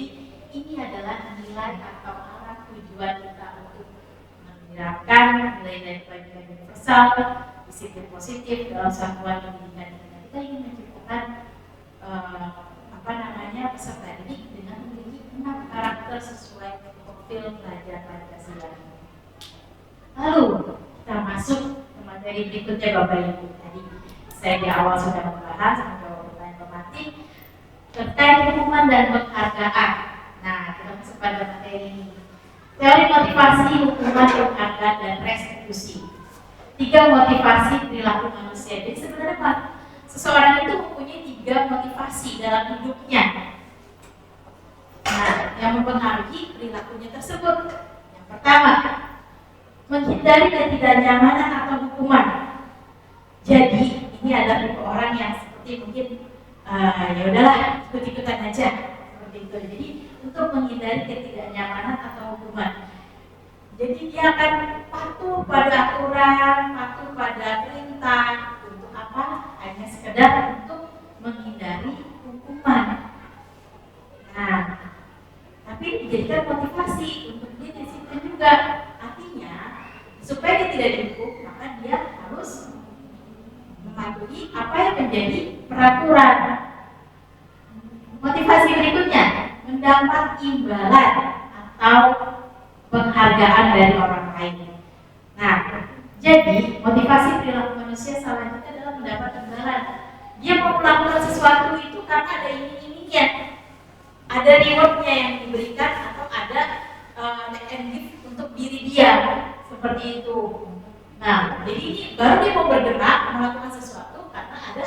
ini adalah nilai atau arah tujuan kita untuk menerapkan nilai-nilai kebajikan universal, disiplin positif dalam satuan pendidikan kita. Kita ingin menciptakan peserta didik dengan memiliki 6 karakter sesuai profil pelajar Pancasila. Lalu kita masuk ke materi berikutnya Bapak Ibu. Tadi saya di awal sudah membahas menjawab pertanyaan tematik terkait hukuman dan penghargaan. Nah, kita masuk pada materi ini. Teori motivasi, hukuman, penghargaan, dan restitusi. 3 motivasi perilaku manusia. Jadi sebenarnya seseorang itu mempunyai 3 motivasi dalam hidupnya. Nah, yang mempengaruhi perilakunya tersebut. Yang pertama, menghindari ketidaknyamanan atau hukuman. Jadi ini adalah tipe orang yang seperti mungkin ya udahlah ikut-ikutan aja seperti itu. Jadi untuk menghindari ketidaknyamanan atau hukuman. Jadi dia akan patuh pada aturan, patuh pada perintah. Untuk apa? Hanya sekedar untuk menghindari hukuman. Nah, tapi dijadikan motivasi untuk dia disiplin juga. Artinya, supaya dia tidak dihukum, maka dia harus mematuhi apa yang menjadi peraturan. Motivasi berikutnya, mendapat imbalan atau penghargaan dari orang lain. Nah, jadi motivasi perilaku manusia selanjutnya adalah mendapat imbalan. Dia mau melakukan sesuatu itu karena ada iming-imingnya, ada rewardnya yang diberikan atau ada gift untuk diri dia seperti itu. Nah, jadi ini baru dia mau bergerak melakukan sesuatu karena ada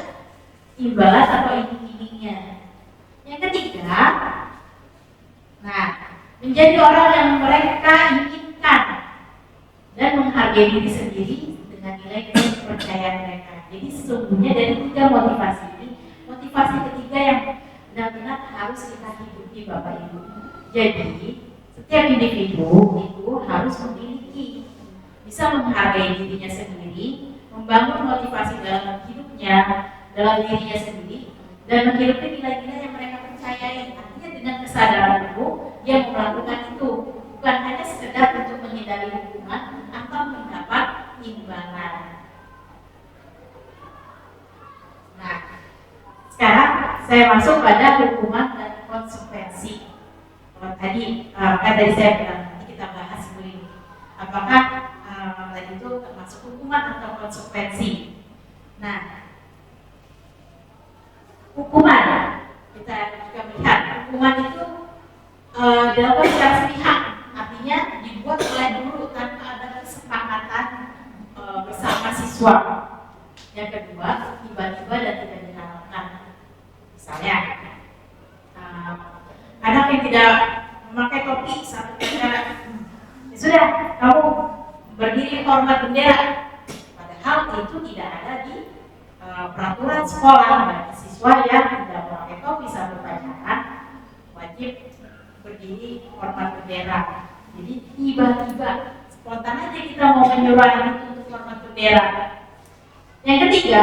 imbalan atau iming-imingnya. Yang ketiga, nah, menjadi orang yang mereka inginkan dan menghargai diri sendiri dengan nilai kepercayaan mereka. Jadi sesungguhnya dari 3 motivasi ini, motivasi ketiga yang benar-benar harus kita hidupi Bapak Ibu. Jadi setiap individu itu harus memiliki, bisa menghargai dirinya sendiri, membangun motivasi dalam hidupnya, dalam dirinya sendiri, dan menghidupi nilai-nilai yang mereka percayai. Artinya dengan kesadaran itu, dia melakukan itu, bukan hanya sekedar untuk menghindari hukuman atau mendapat imbalan. Nah, sekarang saya masuk pada hukuman dan konsekuensi. Kalau tadi, kan tadi saya bilang nanti kita bahas dulu ini. Apakah tadi itu termasuk hukuman atau konsekuensi? Nah, hukuman kita juga melihat hukuman itu dilakukan secara sepihak, artinya dibuat oleh guru tanpa ada kesepakatan bersama siswa. Yang kedua, tiba-tiba dan tidak diharapkan. Misalnya, anak yang tidak memakai topi saat berbicara, ya sudah, kamu berdiri hormat bendera. Padahal itu tidak ada di peraturan sekolah. Bagi siswa yang tidak memakai topi saat berbicara, wajib berdiri hormat bendera. Jadi tiba-tiba spontan aja kita mau menyuruh anak itu untuk hormat bendera. Yang ketiga,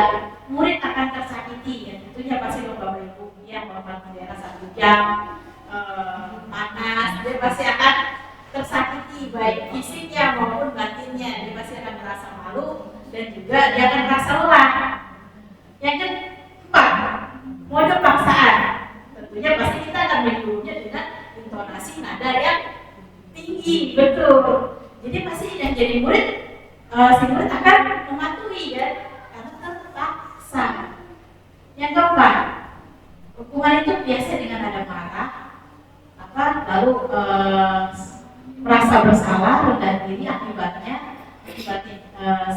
murid akan tersakiti. Ya, tentunya pasti Bapak Ibu yang hormat bendera 1 jam panas, dia pasti akan tersakiti baik fisiknya maupun batinnya. Dia pasti akan merasa malu dan juga dia akan merasa lelah. Yang keempat, mode paksaan. Tentunya pasti kita akan menyuruhnya dengan intonasi nada yang tinggi, betul. Jadi pasti yang jadi murid, si murid akan mematuhi ya, karena terpaksa. Yang keempat, hukuman itu biasa dengan nada marah atau lalu merasa bersalah, rendah diri akibatnya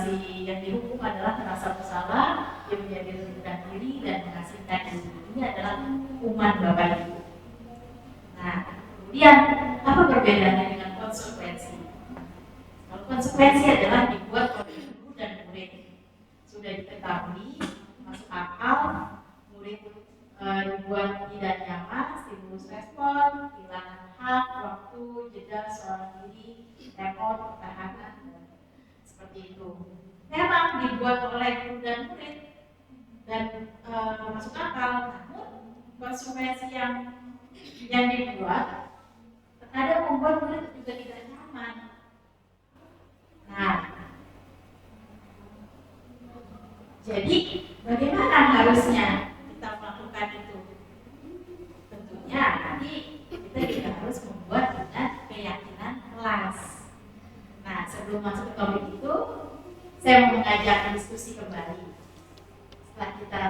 si yang dihukum adalah merasa bersalah, dia menjadi rendah diri dan mengasingkan diri. Ini adalah hukuman Bapak Ibu. Nah, kemudian apa perbedaannya dengan konsekuensi? Kalau konsekuensi adalah dibuat oleh guru dan murid, sudah diketahui, masuk akal, murid dibuat tidak nyaman, stimulus respon, kehilangan hak, waktu, jeda, seorang diri, repot, pertahanan, seperti itu. Memang dibuat oleh guru dan murid dan masuk akal, namun konsekuensi yang dibuat terkadang membuat murid juga tidak nyaman. Nah, jadi bagaimana harusnya kita melakukan itu? Tentunya nanti kita juga harus membuat dengan keyakinan kelas. Nah, sebelum masuk ke topik itu, saya mau mengajak diskusi kembali. Setelah kita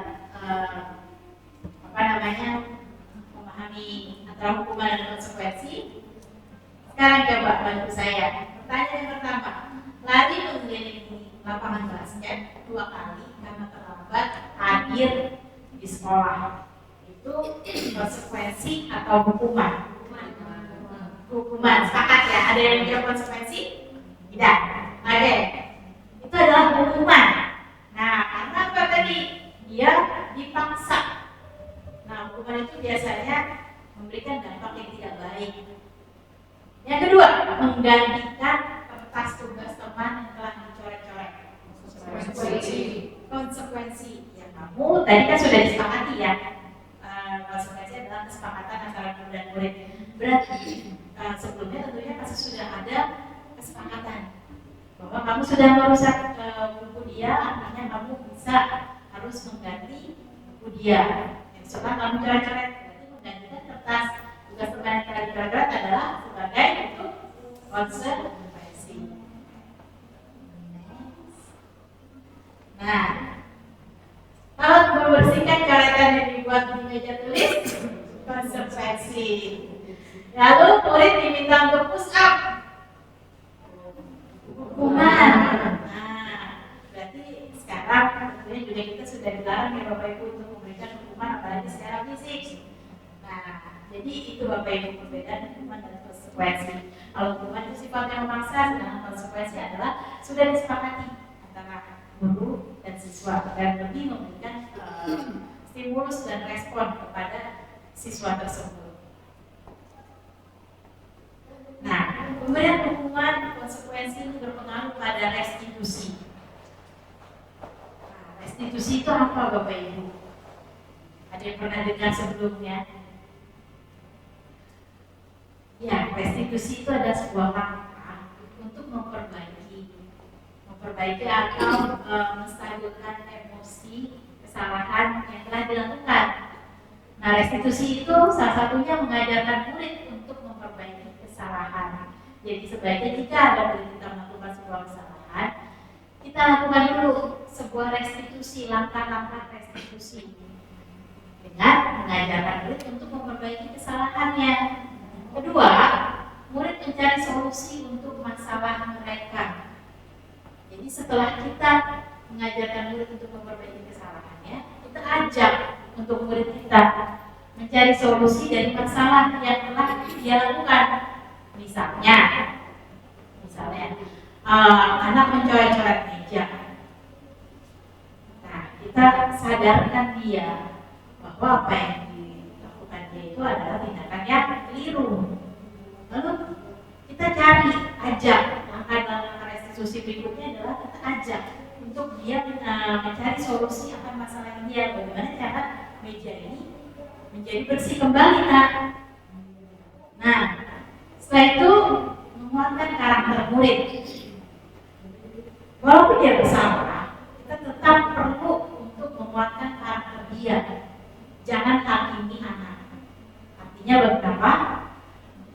memahami antara hukuman dan konsekuensi, sekarang coba bantu saya. Pertanyaan yang pertama, lari mengelilingi lapangan basket 2 kali karena terlambat hadir di sekolah, itu konsekuensi atau hukuman? Hukuman, sepakat ya? Ada yang menjawab konsekuensi? Tidak. Oke, itu adalah hukuman. Nah, karena apa tadi? Dia dipaksa. Nah, hukuman itu biasanya memberikan dampak yang tidak baik. Yang kedua, menggantikan kertas tugas teman yang telah dicoret-coret. Konsekuensi. Ya, kamu tadi kan sudah disepakati ya. Konsekuensi adalah kesepakatan antara guru dan murid. Berarti sebelumnya tentunya pasti sudah ada kesepakatan bahwa kamu sudah merusak buku dia, artinya kamu bisa harus mengganti buku dia. Yang setelah kamu coret-coret, berarti menggantikan kertas tugas teman yang telah dicoret adalah sebagai bentuk konsekuensi. Nah, kalau membersihkan coretan yang dibuat di meja tulis, konsekuensi. Lalu murid diminta untuk push up, hukuman. Nah, berarti sekarang tentunya juga kita sudah dilarang ya Bapak Ibu untuk memberikan hukuman apalagi secara fisik. Nah, jadi itu Bapak Ibu perbedaan hukuman dan konsekuensi. Kalau hukuman itu sifatnya memaksa, sedangkan konsekuensi adalah sudah disepakati antara guru dan siswa dan lebih memberikan stimulus dan respon kepada siswa tersebut. Nah, pemberian hukuman konsekuensi ini berpengaruh pada restitusi. Nah, restitusi itu apa Bapak Ibu? Ada yang pernah dengar sebelumnya? Ya, restitusi itu adalah sebuah langkah untuk memperbaiki atau menstabilkan emosi kesalahan yang telah dilakukan. Nah, restitusi itu salah satunya mengajarkan murid untuk memperbaiki kesalahan. Jadi sebaiknya jika ada murid kita melakukan sebuah kesalahan, kita lakukan dulu sebuah restitusi, langkah-langkah restitusi dengan mengajarkan murid untuk memperbaiki kesalahannya. Kedua, murid mencari solusi untuk masalah mereka. Jadi setelah kita mengajarkan murid untuk memperbaiki kesalahannya, kita ajak untuk murid kita mencari solusi dari masalah yang telah dia lakukan. Misalnya anak mencoret-coret meja. Nah, kita sadarkan dia bahwa apa yang dilakukan dia itu adalah tindakan yang keliru. Lalu kita cari, ajak, langkah restitusi berikutnya adalah kita ajak untuk dia mencari solusi akan masalah dia. Bagaimana cara meja ini menjadi bersih kembali, Nak. Nah, setelah itu menguatkan karakter murid. Walaupun dia bersalah, kita tetap perlu untuk menguatkan karakter dia. Jangan hakimi anak. Artinya beberapa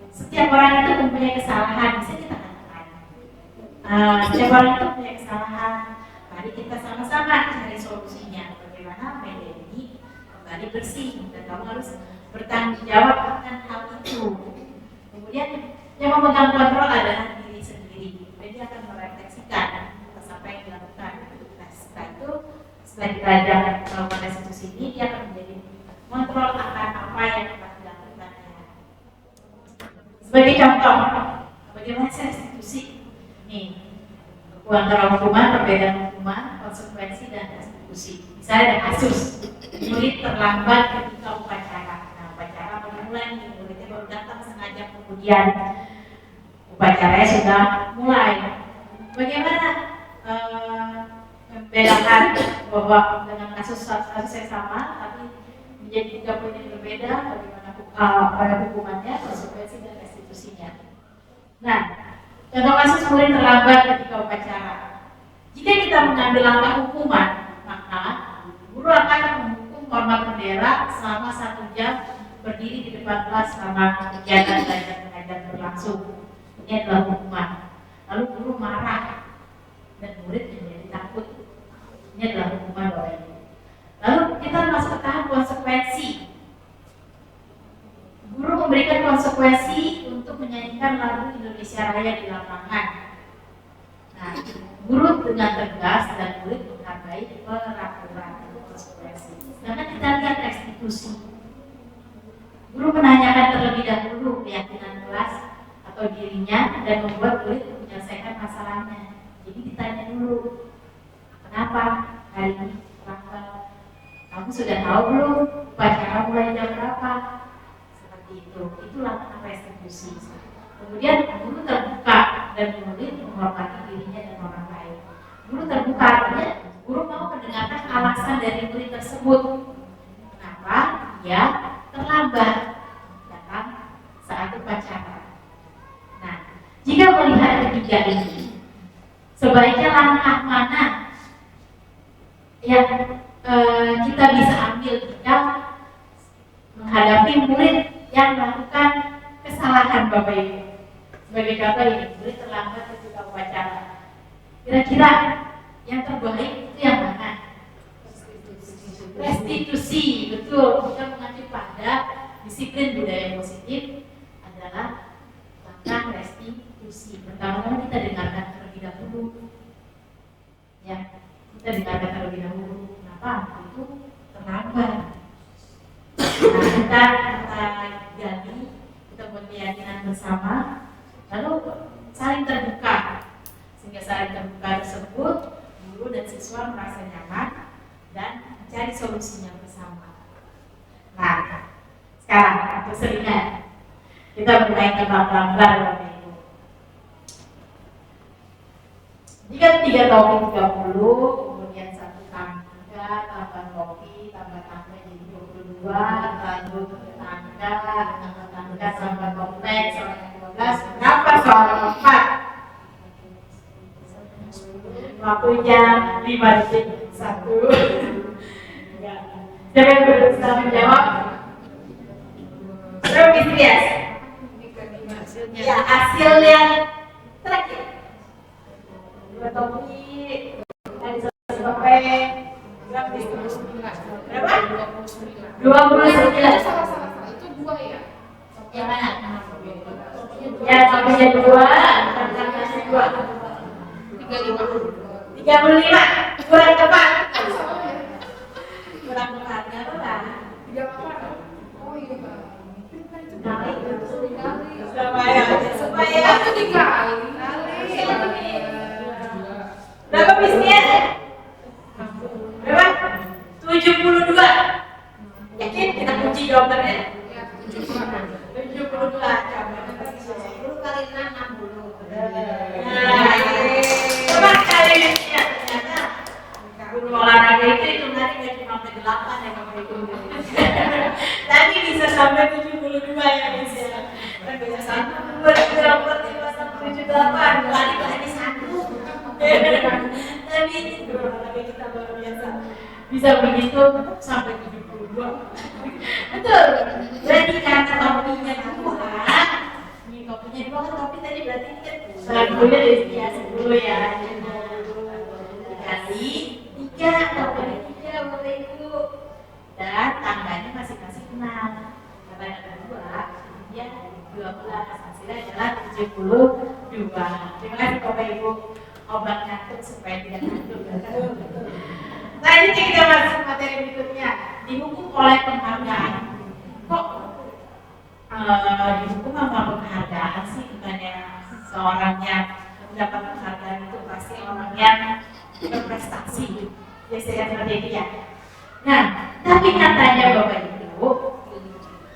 setiap orang itu mempunyai kesalahan, bisa kita katakan. Setiap orang itu punya kesalahan. Mari kita sama-sama cari solusinya. Bagaimana media ini kembali bersih dan kamu harus bertanggung jawab akan hal itu. Kemudian yang memegang kontrol adalah diri sendiri. Jadi dia akan merefleksikan apa yang dilakukan. Nah, setelah kita ajak melakukan restitusi ini, dia akan menjadi kontrol akan apa yang telah dilakukannya. Sebagai contoh, bagaimana sih restitusi? Nih, antara hukuman, perbedaan hukuman, konsekuensi, dan restitusi. Misalnya ada kasus murid terlambat ketika upacara. Nah, upacara mulai, muridnya baru datang setengah jam kemudian upacaranya sudah mulai. Bagaimana membedakan bahwa dengan kasus yang sama tapi menjadi 3 poin yang berbeda, bagaimana hukumannya, konsekuensi, dan restitusinya. Nah, contoh kasus murid terlambat ketika upacara. Jika kita mengambil langkah hukuman, maka guru akan menghukum hormat bendera selama 1 jam berdiri di depan kelas selama kegiatan belajar mengajar berlangsung. Ini adalah hukuman. Lalu guru marah dan murid menjadi takut. Ini adalah hukuman Bapak Ibu. Lalu kita masuk ke tahap konsekuensi. Guru memberikan konsekuensi untuk menyanyikan lagu Indonesia Raya di lapangan. Nah, guru dengan tegas dan murid menghargai peraturan, itu konsekuensi. Karena kita lihat restitusi. Guru menanyakan terlebih dahulu keyakinan kelas atau dirinya dan membuat murid menyelesaikan masalahnya. Jadi ditanya dulu, kenapa hari ini terlambat? Kamu sudah tahu belum upacara mulai jam berapa? Itu langkah restitusi. Kemudian guru terbuka dan murid menghormati dirinya dan orang lain. Guru terbuka artinya guru mau mendengarkan alasan dari murid tersebut. Kenapa dia terlambat datang saat upacara. Nah, jika melihat ketiga ini, sebaiknya langkah mana yang kita bisa ambil jika menghadapi murid yang melakukan kesalahan Bapak Ibu. Sebagai contoh ini, murid terlambat ketika upacara. Kira-kira yang terbaik itu yang mana? Restitusi, betul. Kita mengacu pada disiplin budaya positif adalah langkah restitusi. Pertama-tama kita dengarkan terlebih dahulu. Ya, kita dengarkan terlebih dahulu. Kenapa? Itu terlambat. Nah, kita gali, kita buat keyakinan bersama, lalu saling terbuka, sehingga saling terbuka tersebut guru dan siswa merasa nyaman dan mencari solusinya bersama. Nah, sekarang untuk selingan kita bermain tebak gambar Bapak Ibu. Jika 3 topi 30, kemudian 1 tangga, tambah topi, tambah tangga jadi 22, lalu tangga tambah topeng soal 12, berapa soal 4? Waktunya 5 detik, 1. Siapa yang berusaha menjawab? Berapa Fitrias? Ya, hasilnya terakhir 2 topi, ada 1 topeng. Berapa? 29. Salah-salah itu 2 ya? Yang mana? Ya, topinya 2, tanggalnya 2. 35. Kurang tepat. Kurang tepat, nggak apa-apa. 38. Oh iya Pak. Supaya Dikali. berapa bisnya? Berapa? 72. Yakin kita kunci jawabannya? Ya, 72. 72. 10 kali 6, 60. Coba kali ya, ternyata guru olahraga itu hitungannya nggak cuma sampai 8 ya Bapak Ibu. Tadi bisa sampai 72 ya bisa. Kan bisa 1, 2, 3, 4, 5, 6, 7, 8. Kali 1. Tapi ini guru olahraga kita luar biasa. Bisa begitu sampai 72. Betul. Berarti karena topinya 2, ini topinya 2 kan topi tadi berarti ini kan lagunya dari sini ya 10 ya. Dikali 3, topinya 3 Bapak Ibu. Dan tangganya masing-masing 6. Karena ada 2, dia 12, hasilnya obat ngantuk supaya tidak ngantuk. Selanjutnya kita masuk materi berikutnya, dihukum oleh penghargaan. Kok dihukum sama penghargaan sih? Bukannya seorang yang mendapat penghargaan itu pasti orang yang berprestasi, biasanya seperti itu ya. Nah, tapi nyatanya Bapak Ibu,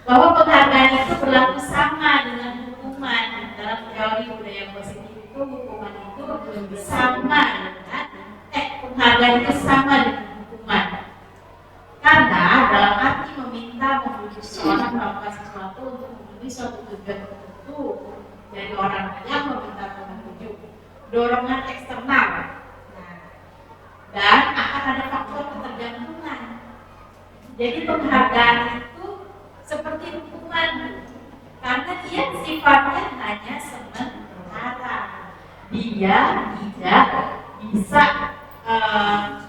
bahwa penghargaan itu berlaku sama dengan hukuman. Dalam teori budaya positif itu hukuman itu sama dengan penghargaan itu sama dengan hukuman. Karena dalam arti meminta membujuk seorang melakukan sesuatu untuk memenuhi suatu tujuan tertentu dari orang yang meminta membujuk, dorongan eksternal. Nah, dan akan ada faktor ketergantungan. Jadi penghargaan itu seperti hukuman, karena dia sifatnya hanya sementara. Dia tidak bisa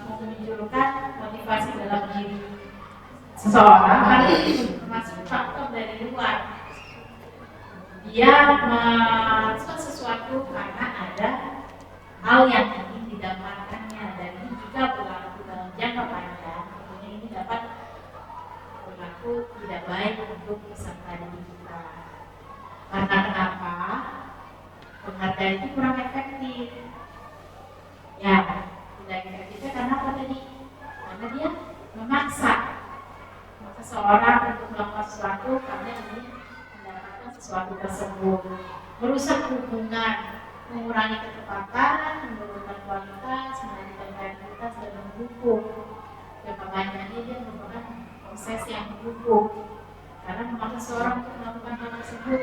memunculkan motivasi dalam diri seseorang karena itu termasuk faktor dari luar. Dia melakukan sesuatu karena ada hal yang ingin didapatkannya, dan ini juga berlaku dalam jangka panjang. Tentunya ini dapat berlaku tidak baik untuk peserta didik kita. Karena kenapa? Penghargaan itu kurang efektif. Ya, tidak efektifnya karena apa tadi? Karena dia memaksa seseorang untuk melakukan sesuatu karena ingin mendapatkan sesuatu tersebut, merusak hubungan, mengurangi ketepatan, menurunkan kualitas, menurunkan kreativitas dan menghukum. Jangka panjangnya dia merupakan proses yang menghukum, karena memaksa seseorang untuk melakukan hal tersebut,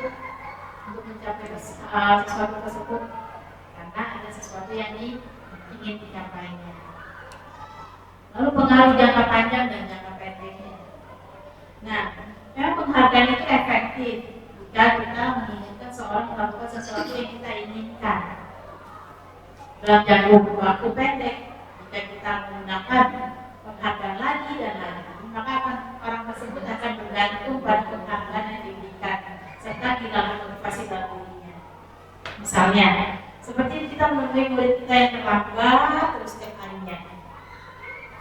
untuk mencapai sesuatu tersebut, karena ada sesuatu yang ingin dicapainya. Lalu pengaruh jangka panjang dan jangka pendeknya. Nah, memang penghargaan itu efektif jika kita menginginkan seorang melakukan sesuatu yang kita inginkan. Dalam jangka waktu pendek, jika kita menggunakan penghargaan lagi dan lagi, maka orang tersebut akan bergantung pada penghargaan yang diberikan serta kehilangan motivasi dalam dirinya. Misalnya, seperti kita menemui murid kita yang terlambat terus setiap harinya.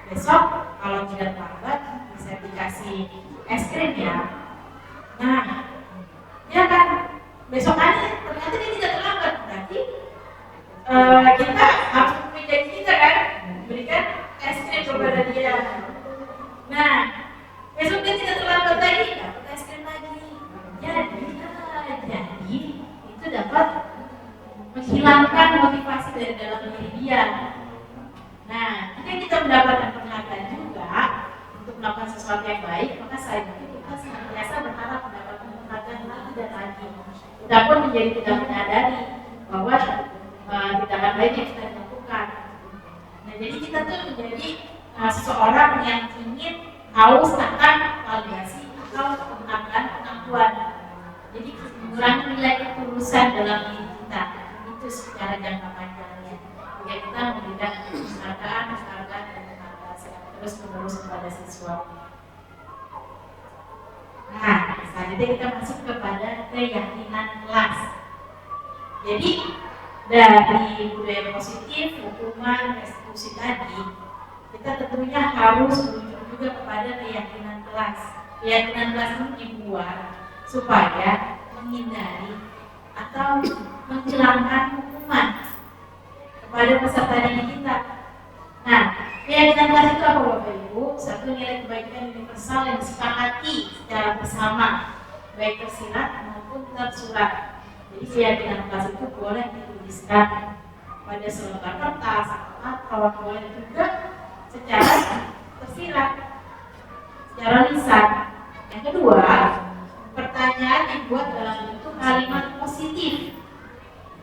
Besok kalau tidak terlambat bisa dikasih es krim ya. Nah, dia kan besok hari ternyata dia tidak terlambat, berarti kita harus menjadi kita kan berikan es krim kepada dia. Nah, besok dia tidak terlambat lagi, dapat es krim lagi. Jadi itu dapat menghilangkan motivasi dari dalam diri dia. Nah, jika kita mendapatkan penghargaan juga untuk melakukan sesuatu yang baik, maka selanjutnya kita senantiasa berharap mendapatkan penghargaan lagi dan lagi. Kita pun menjadi tidak menyadari bahwa tindakan baik yang kita lakukan. Nah, jadi kita tuh menjadi seseorang yang ingin haus akan validasi atau penghargaan pengakuan. Jadi mengurangi nilai ketulusan dalam diri kita itu secara jangka panjangnya. Jika kita memberikan penghargaan terus menerus kepada siswa. Nah, selanjutnya kita masuk kepada keyakinan kelas. Jadi dari budaya positif, hukuman, restitusi tadi, kita tentunya harus merujuk juga kepada keyakinan kelas. Keyakinan kelas ini dibuat supaya menghindari atau menghilangkan hukuman kepada peserta didik kita. Nah, keyakinan kelas itu apa Bapak Ibu? Satu, nilai kebaikan universal yang disepakati secara bersama, baik tersirat maupun tersurat. Jadi keyakinan kelas itu boleh dituliskan pada selembar kertas atau boleh juga secara tersirat, secara lisan. Yang kedua, pertanyaan dibuat dalam bentuk kalimat positif.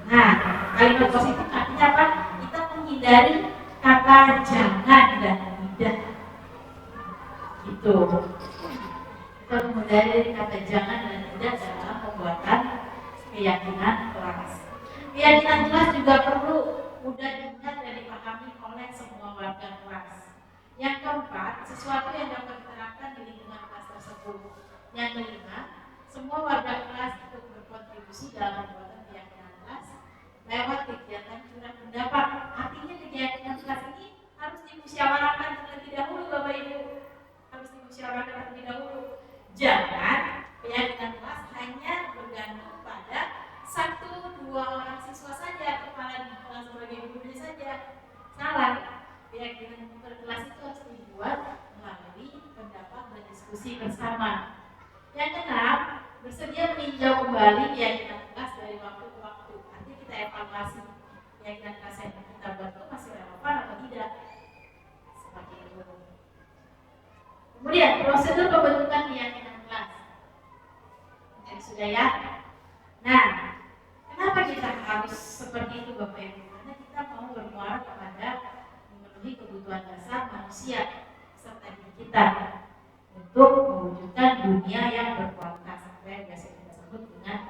Nah, kalimat positif artinya apa? Kita menghindari kata jangan dan tidak. Itu. Kita menghindari kata jangan dan tidak dalam pembuatan keyakinan kelas. Keyakinan kelas juga perlu mudah diingat dan dipahami oleh semua warga kelas. Yang keempat, sesuatu yang dapat diterapkan di lingkungan kelas tersebut. Yang kelima, semua warga kelas ikut berkontribusi dalam pembuatan keyakinan kelas lewat kegiatan curah pendapat bersama. Yang keenam, bersedia meninjau kembali keyakinan kelas dari waktu ke waktu. Nanti kita evaluasi keyakinan kelas yang kita buat itu masih relevan atau tidak. Seperti itu. Kemudian prosedur pembentukan keyakinan kelas. Sudah ya. Nah, kenapa kita harus seperti itu Bapak Ibu? Karena kita mau bermuara kepada memenuhi kebutuhan dasar manusia serta diri kita untuk mewujudkan dunia yang berkualitas. Apa yang biasa kita sebut dengan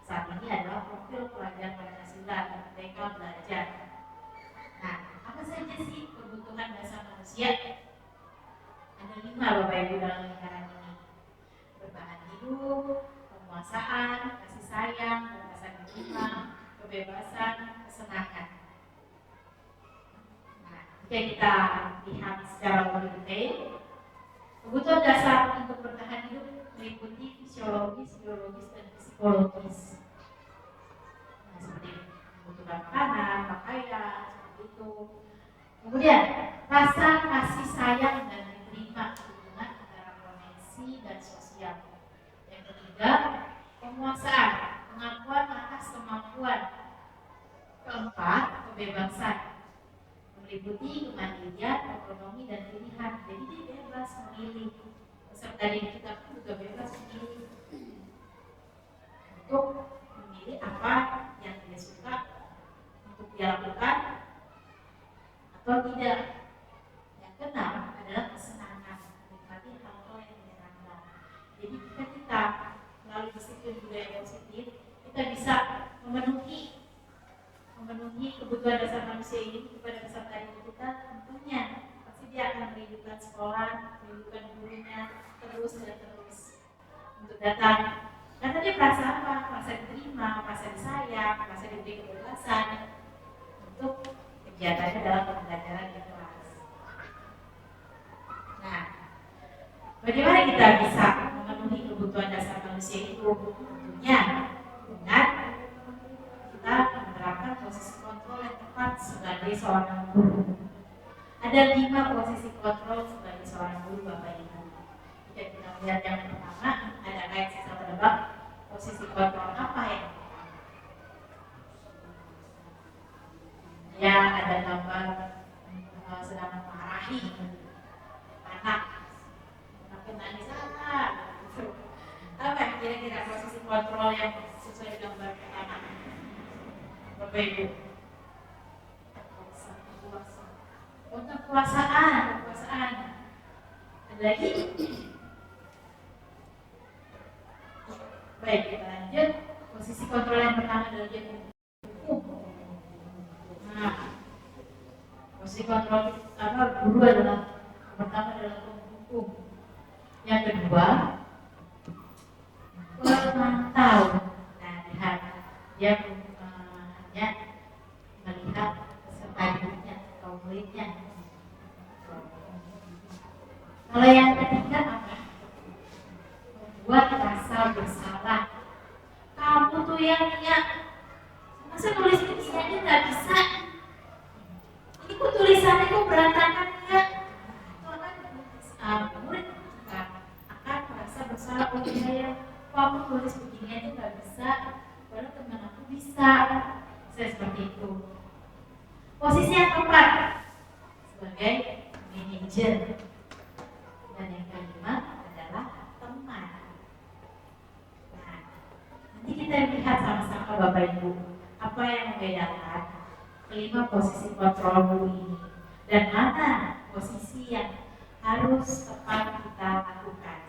saat ini adalah profil pelajar Pancasila, Merdeka Belajar. Nah, apa saja sih kebutuhan dasar manusia? Ada 5 Bapak Ibu dalam lingkaran ini. Bertahan hidup, penguasaan, kasih sayang, kebebasan diterima, kebebasan, kesenangan. Nah, jika kita lihat secara lebih detail, kebutuhan dasar untuk bertahan hidup meliputi fisiologis, biologis, dan psikologis. Nah, seperti kebutuhan makanan, pakaian, seperti itu. Kemudian, rasa kasih sayang dan diterima hubungan antara koneksi dan sosial. Yang ketiga, penguasaan, pengakuan atas kemampuan. Keempat, kebebasan, meliputi kemandirian, otonomi, dan pilihan. Jadi dia bebas memilih. Peserta didik kita pun juga bebas memilih untuk memilih apa yang dia suka untuk dia lakukan atau tidak. Yang keenam adalah kesenangan, menikmati hal-hal yang menyenangkan. Jadi jika kita melalui disiplin budaya positif, kita bisa memenuhi kebutuhan dasar manusia ini kepada peserta didik kita. Tentunya pasti dia akan merindukan sekolah, merindukan gurunya terus dan terus untuk datang. Karena dia merasa apa? Merasa diterima, merasa disayang, merasa diberi kebebasan untuk kegiatannya dalam pembelajaran di kelas. Nah, bagaimana kita bisa memenuhi kebutuhan dasar manusia itu? Tentunya dengan kita menerapkan posisi kontrol yang tepat sebagai seorang guru. Ada 5 posisi kontrol sebagai seorang guru Bapak Ibu. Jika kita melihat yang pertama, ada kayak sisa tebak posisi kontrol apa yang pertama? Ya, ada gambar sedang memarahi anak nangis apa kira-kira posisi kontrol yang sesuai gambar pertama Bapak Ibu? Kekuasaan. Ada lagi? Baik, kita lanjut. Posisi kontrol yang pertama adalah hukum. Nah, posisi kontrol guru adalah pertama adalah hukum. Yang kedua, pemantau. Nah, lihat dia hanya melihat peserta didiknya atau muridnya. Kalau yang ketiga apa? Membuat rasa bersalah. Kamu tuh yang masa nulis ini aja nggak bisa. Ini kok tulisannya kok berantakan ya? Itu akan murid akan merasa bersalah. Oh saya, kamu tulis begini aja nggak bisa. Padahal teman aku bisa. Saya seperti itu. Posisi yang keempat sebagai manajer. Dan yang kelima adalah teman. Nah, nanti kita lihat sama-sama Bapak Ibu apa yang membedakan kelima posisi kontrol guru ini dan mana posisi yang harus tepat kita lakukan.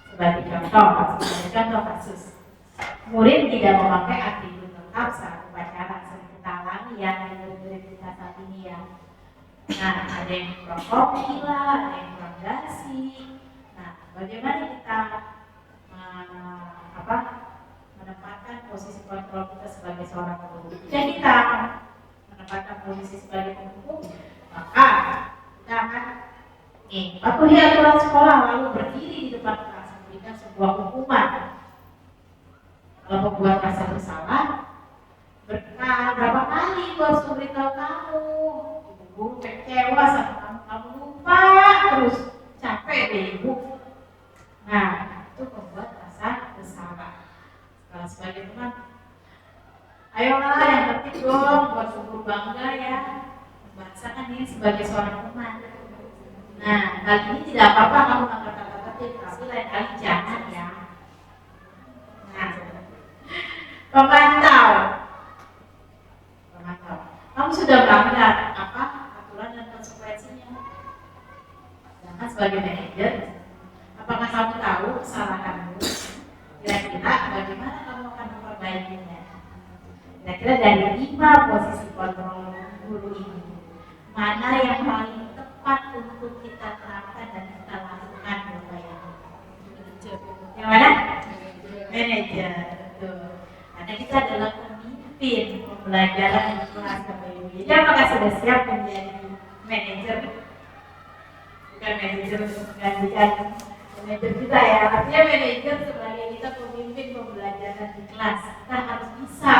Sebagai contoh kasus, murid tidak memakai atribut lengkap saat upacara sering kita alami ya di murid kita saat ini ya. Nah, ada yang kurang kopi lah, ada yang kurang dasi. Nah, bagaimana kita menempatkan posisi kontrol kita sebagai seorang guru? Jika kita menempatkan posisi sebagai penghukum, maka kita akan patuhi aturan sekolah lalu berdiri di depan kelas memberikan sebuah hukuman. Kalau membuat rasa bersalah, berapa kali gua harus memberitahu kamu? Guru kecewa sama kamu lupa terus, capek deh ibu. Misalkan ini sebagai seorang teman. Nah, kali ini tidak apa-apa kamu kata-kata tertib, tapi lain kali jangan ya. Nah, pemantau. Kamu sudah melanggar apa aturan dan konsekuensinya. Jangan sebagai manajer, apakah kamu tahu kesalahanmu? Kira-kira bagaimana kamu akan memperbaikinya? Kira-kira dari 5 posisi kontrol guru ini, mana yang paling tepat untuk kita terapkan dan kita lakukan, Bapak Ibu? Yang mana? Manajer, betul. Karena kita adalah pemimpin pembelajaran di kelas, Bapak Ibu. Jadi apakah sudah siap menjadi manajer? Bukan manajer untuk menggantikan manajer kita ya. Artinya manajer sebagai kita pemimpin pembelajaran di kelas. Kita harus bisa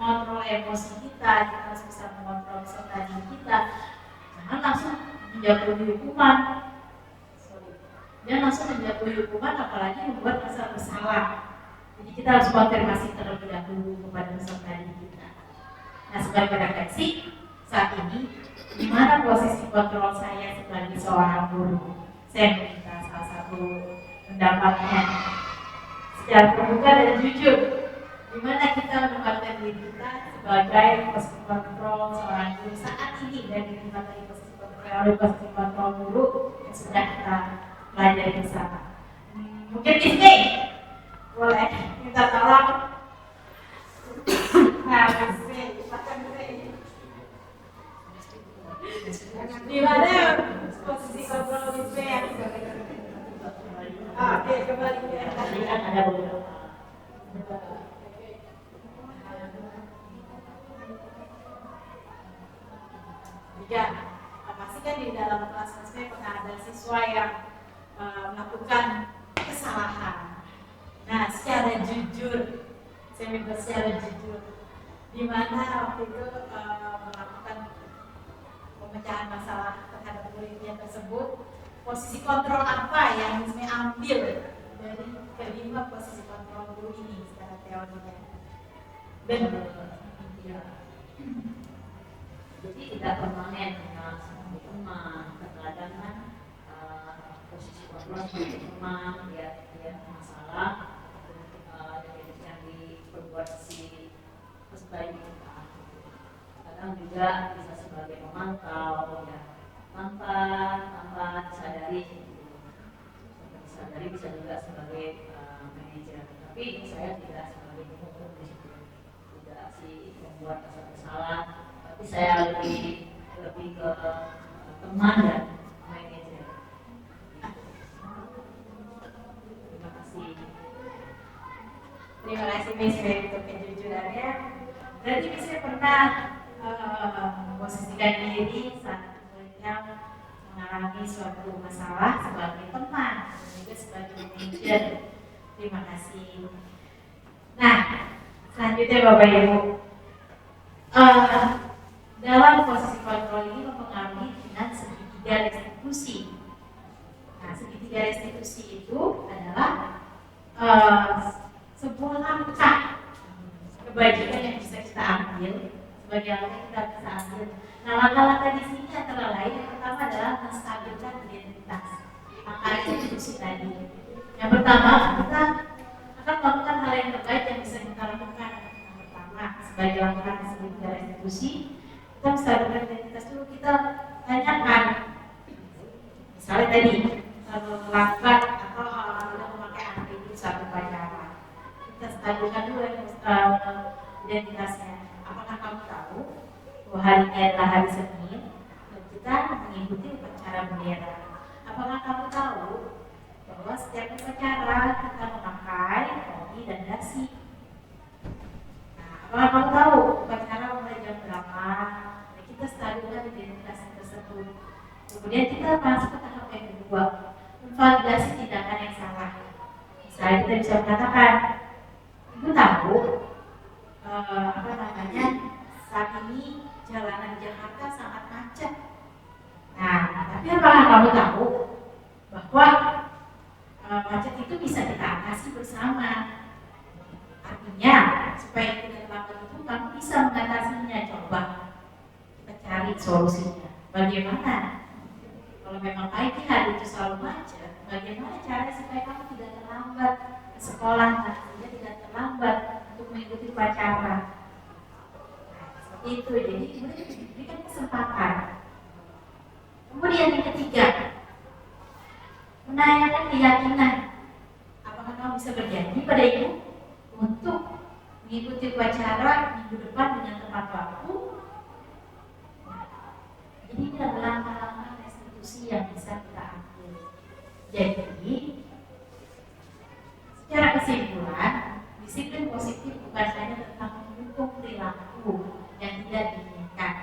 mengontrol emosi kita harus bisa mengontrol peserta didik kita. Jangan langsung menjatuhi hukuman. Jangan langsung menjatuhi hukuman, apalagi membuat merasa bersalah. Jadi kita harus konfirmasi terlebih dahulu kepada peserta didik kita. Nah, sebagai refleksi saat ini, di mana posisi kontrol saya sebagai seorang guru? Saya meminta salah satu pendapatnya secara terbuka dan jujur. Di mana kita menempatkan diri kita sebagai posisi kontrol seorang guru saat ini dan ditempatkan posisi kontrol guru yang sudah kita pelajari bersama. Mungkin di sini boleh minta tolong. Nah, di sini, di mana posisi kontrol di sini yang oke, kembali ya. Tadi kan ada beberapa. Ya, pasti kan di dalam kelas SMP pernah ada siswa yang melakukan kesalahan. Nah, secara jujur, saya minta secara jujur, di mana waktu itu melakukan pemecahan masalah terhadap muridnya tersebut, posisi kontrol apa yang saya ambil dari kelima posisi kontrol guru ini secara teorinya? Dan jadi tidak permanen seperti teman, terkadang kan posisi kontrol seperti teman, dia masalah yang diperbuat si peserta kita. Kadang juga bisa sebagai pemantau, ya tanpa disadari, bisa juga sebagai manajer. Tapi saya tidak sebagai pemantau di situ, tidak si membuat rasa bersalah. Tapi saya lebih ke teman dan manajer. Terima kasih. Terima kasih Miss Mary untuk kejujurannya. Berarti Miss pernah memposisikan diri saat muridnya mengalami suatu masalah sebagai teman dan juga sebagai manajer. Terima kasih. Nah, selanjutnya Bapak Ibu, dalam posisi kontrol ini mempengaruhi dengan segitiga restitusi. Nah, segitiga restitusi itu adalah sebuah langkah kebajikan yang bisa kita ambil, sebagai langkah yang kita bisa ambil. Nah, langkah-langkah di sini antara lain yang pertama adalah menstabilkan identitas. Langkah restitusi tadi. Yang pertama, kita akan melakukan hal yang terbaik yang bisa kita lakukan. Yang pertama, sebagai langkah segitiga restitusi, kita menstabilkan identitas dulu. Kita tanyakan, misalnya tadi lambat atau tidak memakai atribut saat upacara. Kita stabilkan dulu identitasnya. Apakah kamu tahu bahwa hari ini adalah hari Senin dan kita mengikuti upacara bendera? Apakah kamu tahu bahwa setiap upacara kita memakai topi dan dasi? Nah, apakah kamu tahu upacara mulai jam berapa? Nah, kita stabilkan identitas tersebut. Kemudian kita masuk ke tahap yang kedua, validasi tindakan yang salah. Misalnya kita bisa mengatakan, Ibu tahu saat ini jalanan Jakarta sangat macet. Nah, tapi apakah kamu tahu bahwa macet itu bisa kita atasi bersama? Artinya, supaya tidak terlambat itu kamu bisa mengatasinya. Coba kita cari solusinya. Bagaimana? Kalau memang pagi hari itu selalu macet, bagaimana cara supaya kamu tidak terlambat ke sekolah, sehingga tidak terlambat untuk mengikuti upacara? Seperti itu, jadi murid diberikan kesempatan. Kemudian yang ketiga, menanyakan keyakinan. Apakah kamu bisa berjanji pada ibu untuk mengikuti upacara minggu depan dengan tepat waktu? Jadi ini adalah langkah-langkah restitusi yang bisa kita ambil. Jadi, secara kesimpulan, disiplin positif bukan hanya tentang mendukung perilaku yang tidak diinginkan,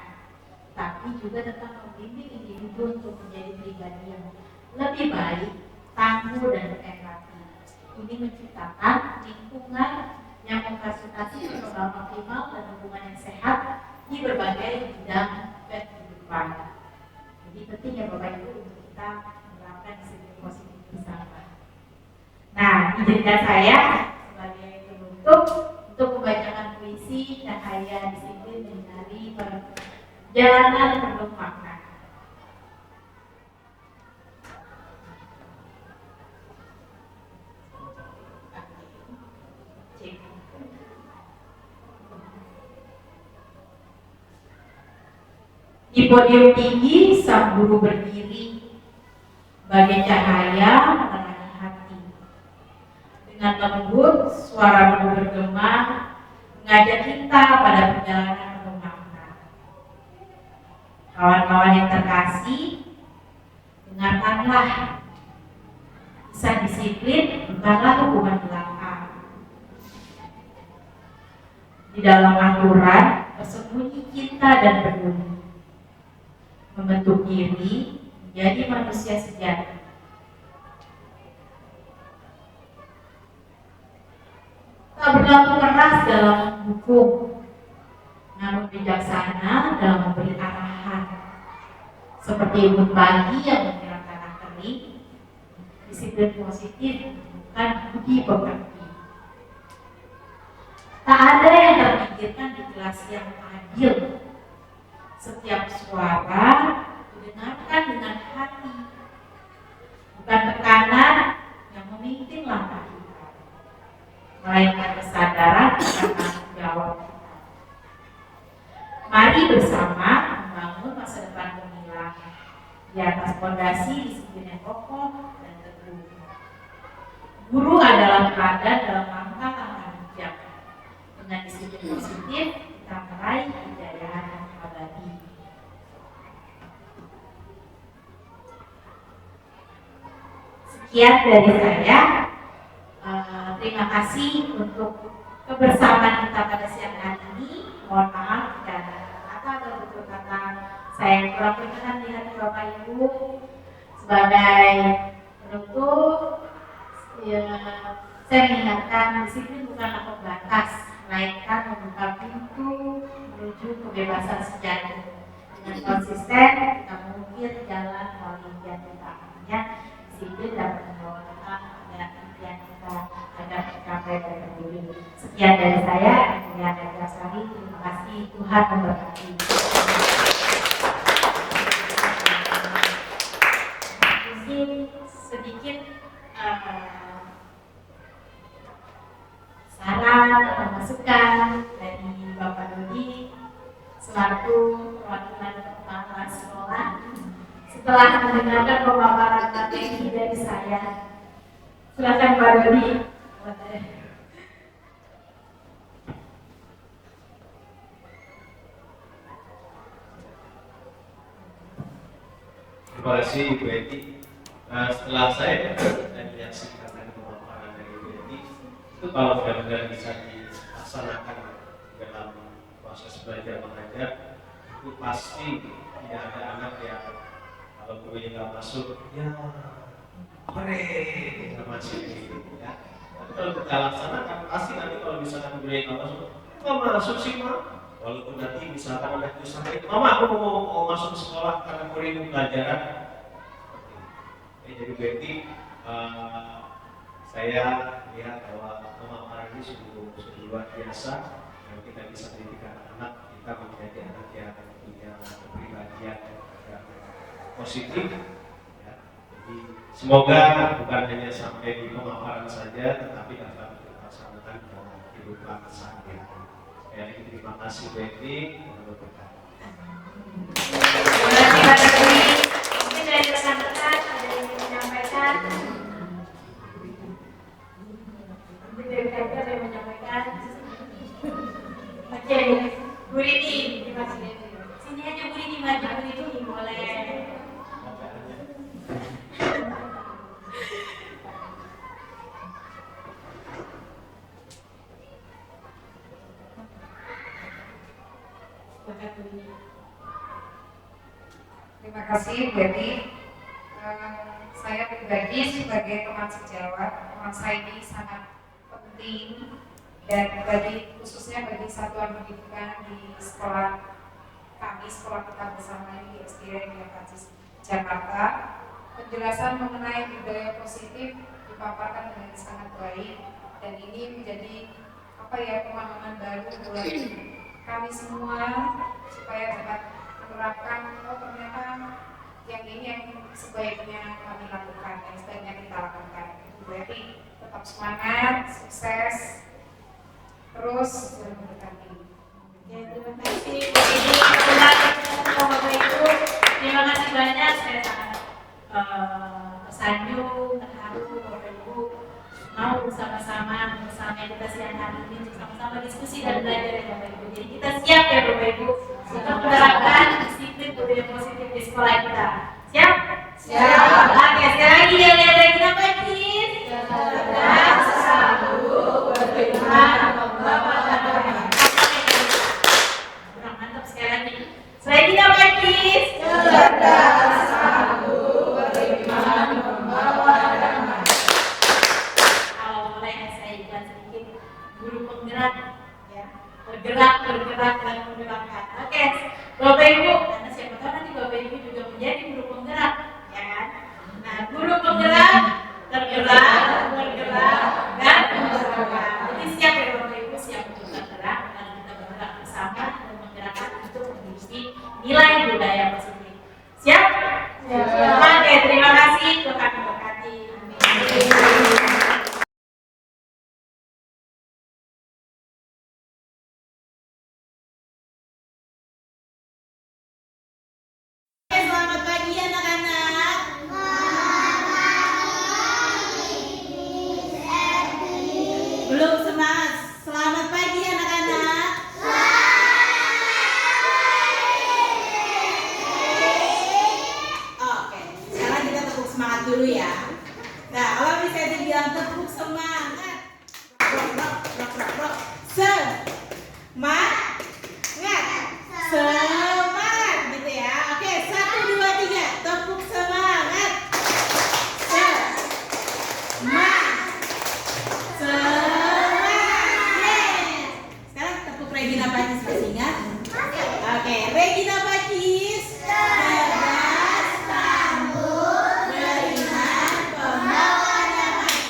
tapi juga tentang membimbing individu untuk menjadi pribadi yang lebih baik, tangguh dan berempati. Ini menciptakan lingkungan yang memfasilitasi perkembangan optimal dan hubungan yang sehat di berbagai bidang kehidupan. Jadi penting ya Bapak Ibu untuk kita menerapkan disiplin positif bersama. Nah, izinkan saya sebagai penutup untuk membacakan puisi Cahaya Disiplin dari Perjalanan Penuh Makna. Di podium tinggi sang guru berdiri, bagai cahaya menerangi hati. Dengan lembut suara guru bergema, mengajak kita pada perjalanan penuh makna. Kawan-kawan yang terkasih, dengarkanlah, kisah disiplin bukanlah hukuman belaka. Di dalam aturan bersembunyi cinta dan peduli, membentuk diri menjadi manusia sejati. Tak berlaku keras dalam menghukum, namun bijaksana dalam memberi arahan. Seperti embun pagi yang menyiram tanah kering, disiplin positif bukan budi pekerti. Tak ada yang terpikirkan di kelas yang adil. Setiap suara didengarkan dengan hati, bukan tekanan yang memimpin langkah kita, melainkan kesadaran akan tanggung jawab kita. Mari bersama membangun masa depan gemilang di atas fondasi disiplin yang kokoh dan teguh. Guru adalah teladan dalam langkah-langkah bijak. Dengan disiplin positif kita meraih kejayaan yang abadi. Sekian dari saya. Terima kasih untuk kebersamaan kita pada siang hari ini. Mohon maaf jika ada kata atau tutur kata saya yang kurang berkenan di hati Bapak Ibu. Sebagai penutup, saya mengingatkan disiplin bukanlah pembatas, melainkan membuka pintu menuju kebebasan sejati. Dengan konsisten kita mengukir jalan melalui impian kita. Artinya disiplin dapat membawa kita pada impian kita agar tercapai dan terwujud. Sekian dari saya, Mulia Dasari. Terima kasih, Tuhan memberkati. Mungkin sedikit saran atau masukan dari Bapak Dodi selaku perwakilan kepala sekolah setelah mendengarkan pemaparan materi dari saya. Silakan Pak Dodi. Terima kasih Ibu Eti. Setelah saya menyaksikan pemaparan dari Ibu Eti, itu kalau benar-benar bisa dilaksanakan dalam proses belajar mengajar, itu pasti tidak ada anak yang kalau gurunya nggak masuk, ya nggak masuk gitu ya. Tapi kalau kita laksanakan, pasti nanti kalau misalkan gurunya nggak masuk sih Mak. Walaupun nanti misalkan anak itu sampai, Mama aku mau masuk sekolah karena kurikulum pelajaran. Jadi berarti saya lihat bahwa pemaparan ini sungguh luar biasa. Dan kita bisa mendidik anak-anak kita menjadi anak yang punya kepribadian yang positif. Ya. Jadi semoga bukan hanya sampai di pemaparan saja, tetapi dapat dilaksanakan dalam kehidupan sehari-hari. Sekali lagi terima kasih Bu Eti. Terima kasih Pak Dodi. Mungkin dari rekan-rekan ada yang ingin menyampaikan. Mungkin dari rekan-rekan ada yang menyampaikan. Oke, Bu Rini, terima kasih. Sini aja Bu Rini, maju Bu Rini, boleh. Terima kasih Bu Eti. Saya pribadi sebagai teman sejawat, teman saya ini sangat penting dan khususnya bagi satuan pendidikan di sekolah kami, sekolah kita bersama di SDN Universitas Jakarta. Penjelasan mengenai budaya positif dipaparkan dengan sangat baik dan ini menjadi pemahaman baru buat kami semua supaya dapat menerapkan ternyata yang ini yang sebaiknya kami lakukan, yang sebaiknya kita lakukan. Berarti tetap semangat, sukses, terus berkati. Ya, terima kasih Bu Rini, Bapak Ibu. Terima kasih banyak, saya sangat tersanjung, terharu Bapak Ibu mau bersama-sama kita siang hari ini untuk sama-sama diskusi dan belajar ya Bapak Ibu. Jadi kita siap ya Bapak Ibu untuk menerapkan disiplin budaya positif di sekolah kita. Siap? Siap. Oke, sekali lagi lihat kita Kis. Cerdas, selalu beriman, membawa dan kurang mantap sekali lagi. Selain kita Kis. Cerdas, selalu beriman, membawa damai. Kalau boleh saya iklan sedikit, guru penggerak ya, bergerak dan menggerakkan. Oke, Bapak Ibu, karena siapa tahu nanti Bapak Ibu juga menjadi guru penggerak, ya kan? Nah, guru penggerak, tergerak, bergerak, dan menggerakkan. Jadi siap ya Bapak Ibu, siap untuk bergerak dan kita bergerak bersama dan menggerakkan untuk memiliki nilai budaya positif. Siap? Siap. Oke, terima kasih. Tuhan memberkati. Amin. Selamat pagi anak-anak. Belum semangat. Selamat pagi anak-anak. Oke, sekarang kita tepuk semangat dulu ya. Nah, kalau misalnya bilang tepuk semangat, semangat gitu ya. Oke, 1, 2, 3, tepuk semangat. Semangat. Sekarang tepuk Regina Pacis, masih ingat? Oke, Regina Pacis. Cerdas, tangguh, beriman, pembawa damai.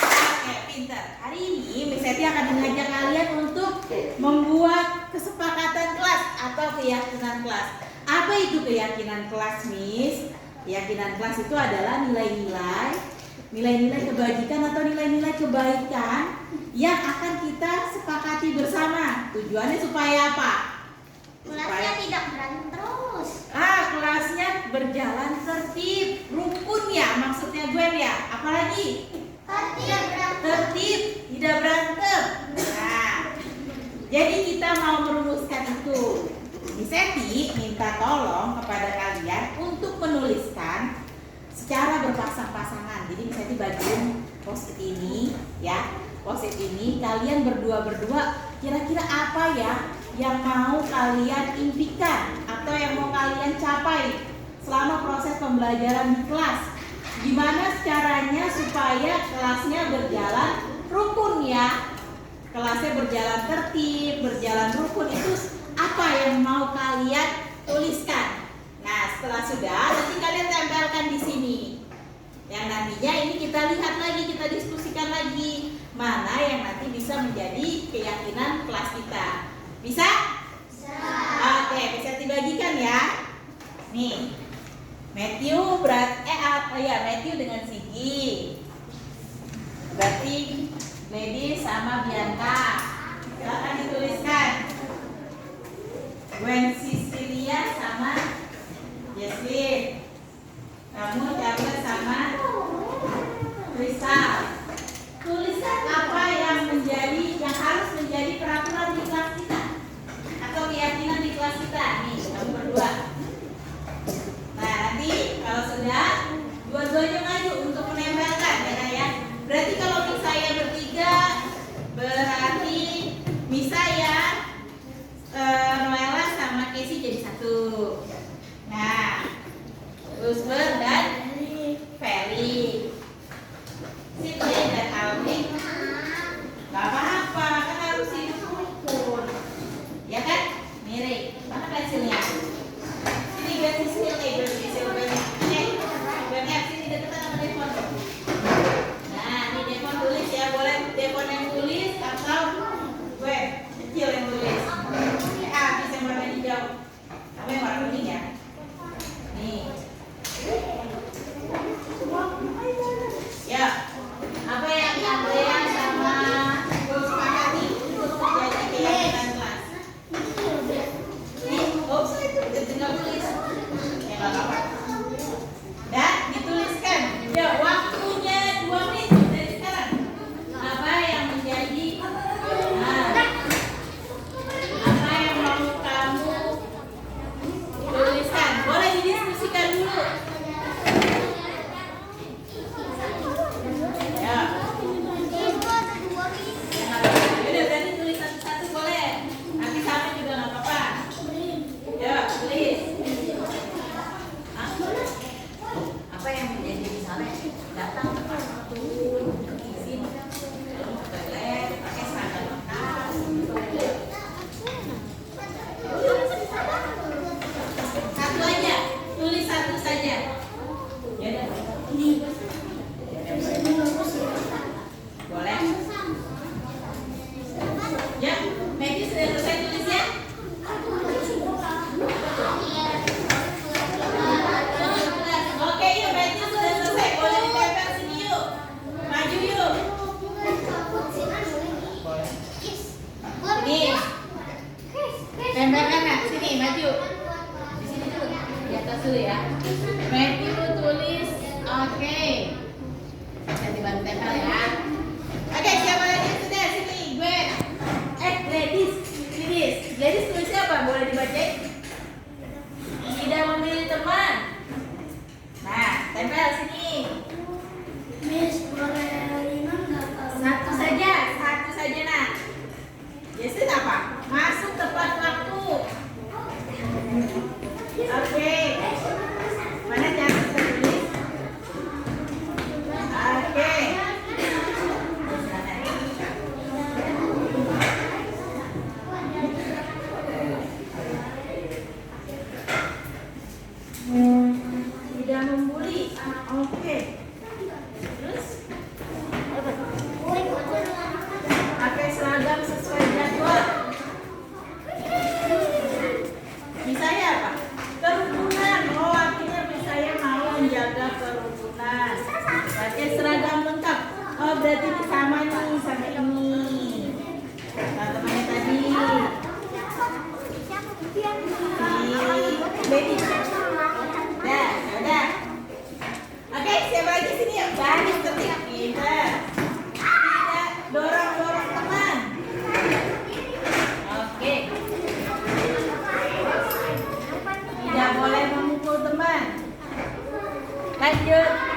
Oke, pintar. Hari ini Miss Eti akan mengajak kalian untuk membuat kesepakatan kelas atau keyakinan kelas. Apa itu keyakinan kelas, Miss? Keyakinan kelas itu adalah nilai-nilai kebajikan atau nilai-nilai kebaikan yang akan kita sepakati bersama. Tujuannya supaya apa? Kelasnya tidak berantem terus. Kelasnya berjalan tertib, rukun ya maksudnya gue ya. Apalagi? Tidak berantem. Tertib, tidak berantem. Nah, jadi kita mau merumuskan itu. Miss Eti minta tolong kepada kalian untuk menuliskan secara berpasang-pasangan. Jadi Miss Eti bagiin post-it ini ya. Post-it ini kalian berdua kira-kira apa ya yang mau kalian impikan atau yang mau kalian capai selama proses pembelajaran di kelas. Gimana caranya supaya kelasnya berjalan rukun ya? Kelasnya berjalan tertib, berjalan rukun, itu apa yang mau kalian tuliskan? Nah, setelah sudah, nanti kalian tempelkan di sini. Yang nantinya ini kita lihat lagi, kita diskusikan lagi mana yang nanti bisa menjadi keyakinan kelas kita. Bisa? Bisa. Oke, bisa dibagikan ya. Nih, Matthew Matthew dengan Sigi. Berarti Lady sama Bianca. Silakan dituliskan. Gwen Cecilia sama Jesslyn. Kamu Charles sama Crystal. Tuliskan apa yang harus menjadi peraturan di kelas kita atau keyakinan di kelas kita. Nih, kamu berdua. Nah, nanti kalau sudah dua-duanya maju untuk menempelkan ya. Berarti kalau misalnya bertiga, berarti misalnya Noella sama Casey jadi satu. Nah, Roosevelt dan Feli, Sydney dan Alvin. Gak apa-apa, kan harus hidup rukun, ya kan? Mirip, mana pensilnya? Sini pensil, pensil banyak. Sini deketan sama Devon. Nah, ini Devon tulis ya, boleh Devon yang tulis atau gue kecil yang tulis. Bisa yang warna hijau, kamu yang warna kuning ya. Nih. Ya, apa yang Andrea sama gue sepakati untuk menjadi keyakinan kelas? Itu nggak tulis. Ya nggak apa-apa. Dan dituliskan. Ya, waktunya 2 menit dari sekarang. Apa yang menjadi apa yang mau kamu tuliskan? Boleh didiskusikan dulu. Ya. Udah berarti tulis satu-satu boleh. Nanti sama juga nggak apa-apa. Ya, tulis. Apa yang menjadi misalnya datang tepat waktu izin toilet pakai seragam lengkap. Satu aja, tulis satu saja. Ya udah. Boleh? Ya, Maggie sudah selesai tulisnya? Oke, yuk Maggie sudah selesai. Boleh ditempel sini yuk. Maju yuk. Ini. Tempelkan nak, sini maju. Di sini dulu. Di atas dulu ya. Maggie tulis. Oke. Nanti bantu tempel ya. Oke, siapa lagi sudah sini? Gue. Gladys tulisnya apa? Boleh dibacain? Tidak memilih teman. Nah, tempel sini. Satu saja nak. Yesus apa? Masuk tepat waktu. Oke. Mana jangan tulis? Oke. Tidak membuli. Oke. Terus pakai seragam sesuai jadwal. Misalnya apa? Kerukunan. Oh, artinya misalnya mau menjaga kerukunan. Pakai seragam lengkap. Oh, berarti sama nih sama ini. Nah, temannya tadi. Baby. Udah. Oke, siapa lagi sini yuk? Baris ketik. Tidak dorong teman. Oke. Tidak boleh memukul teman. Lanjut.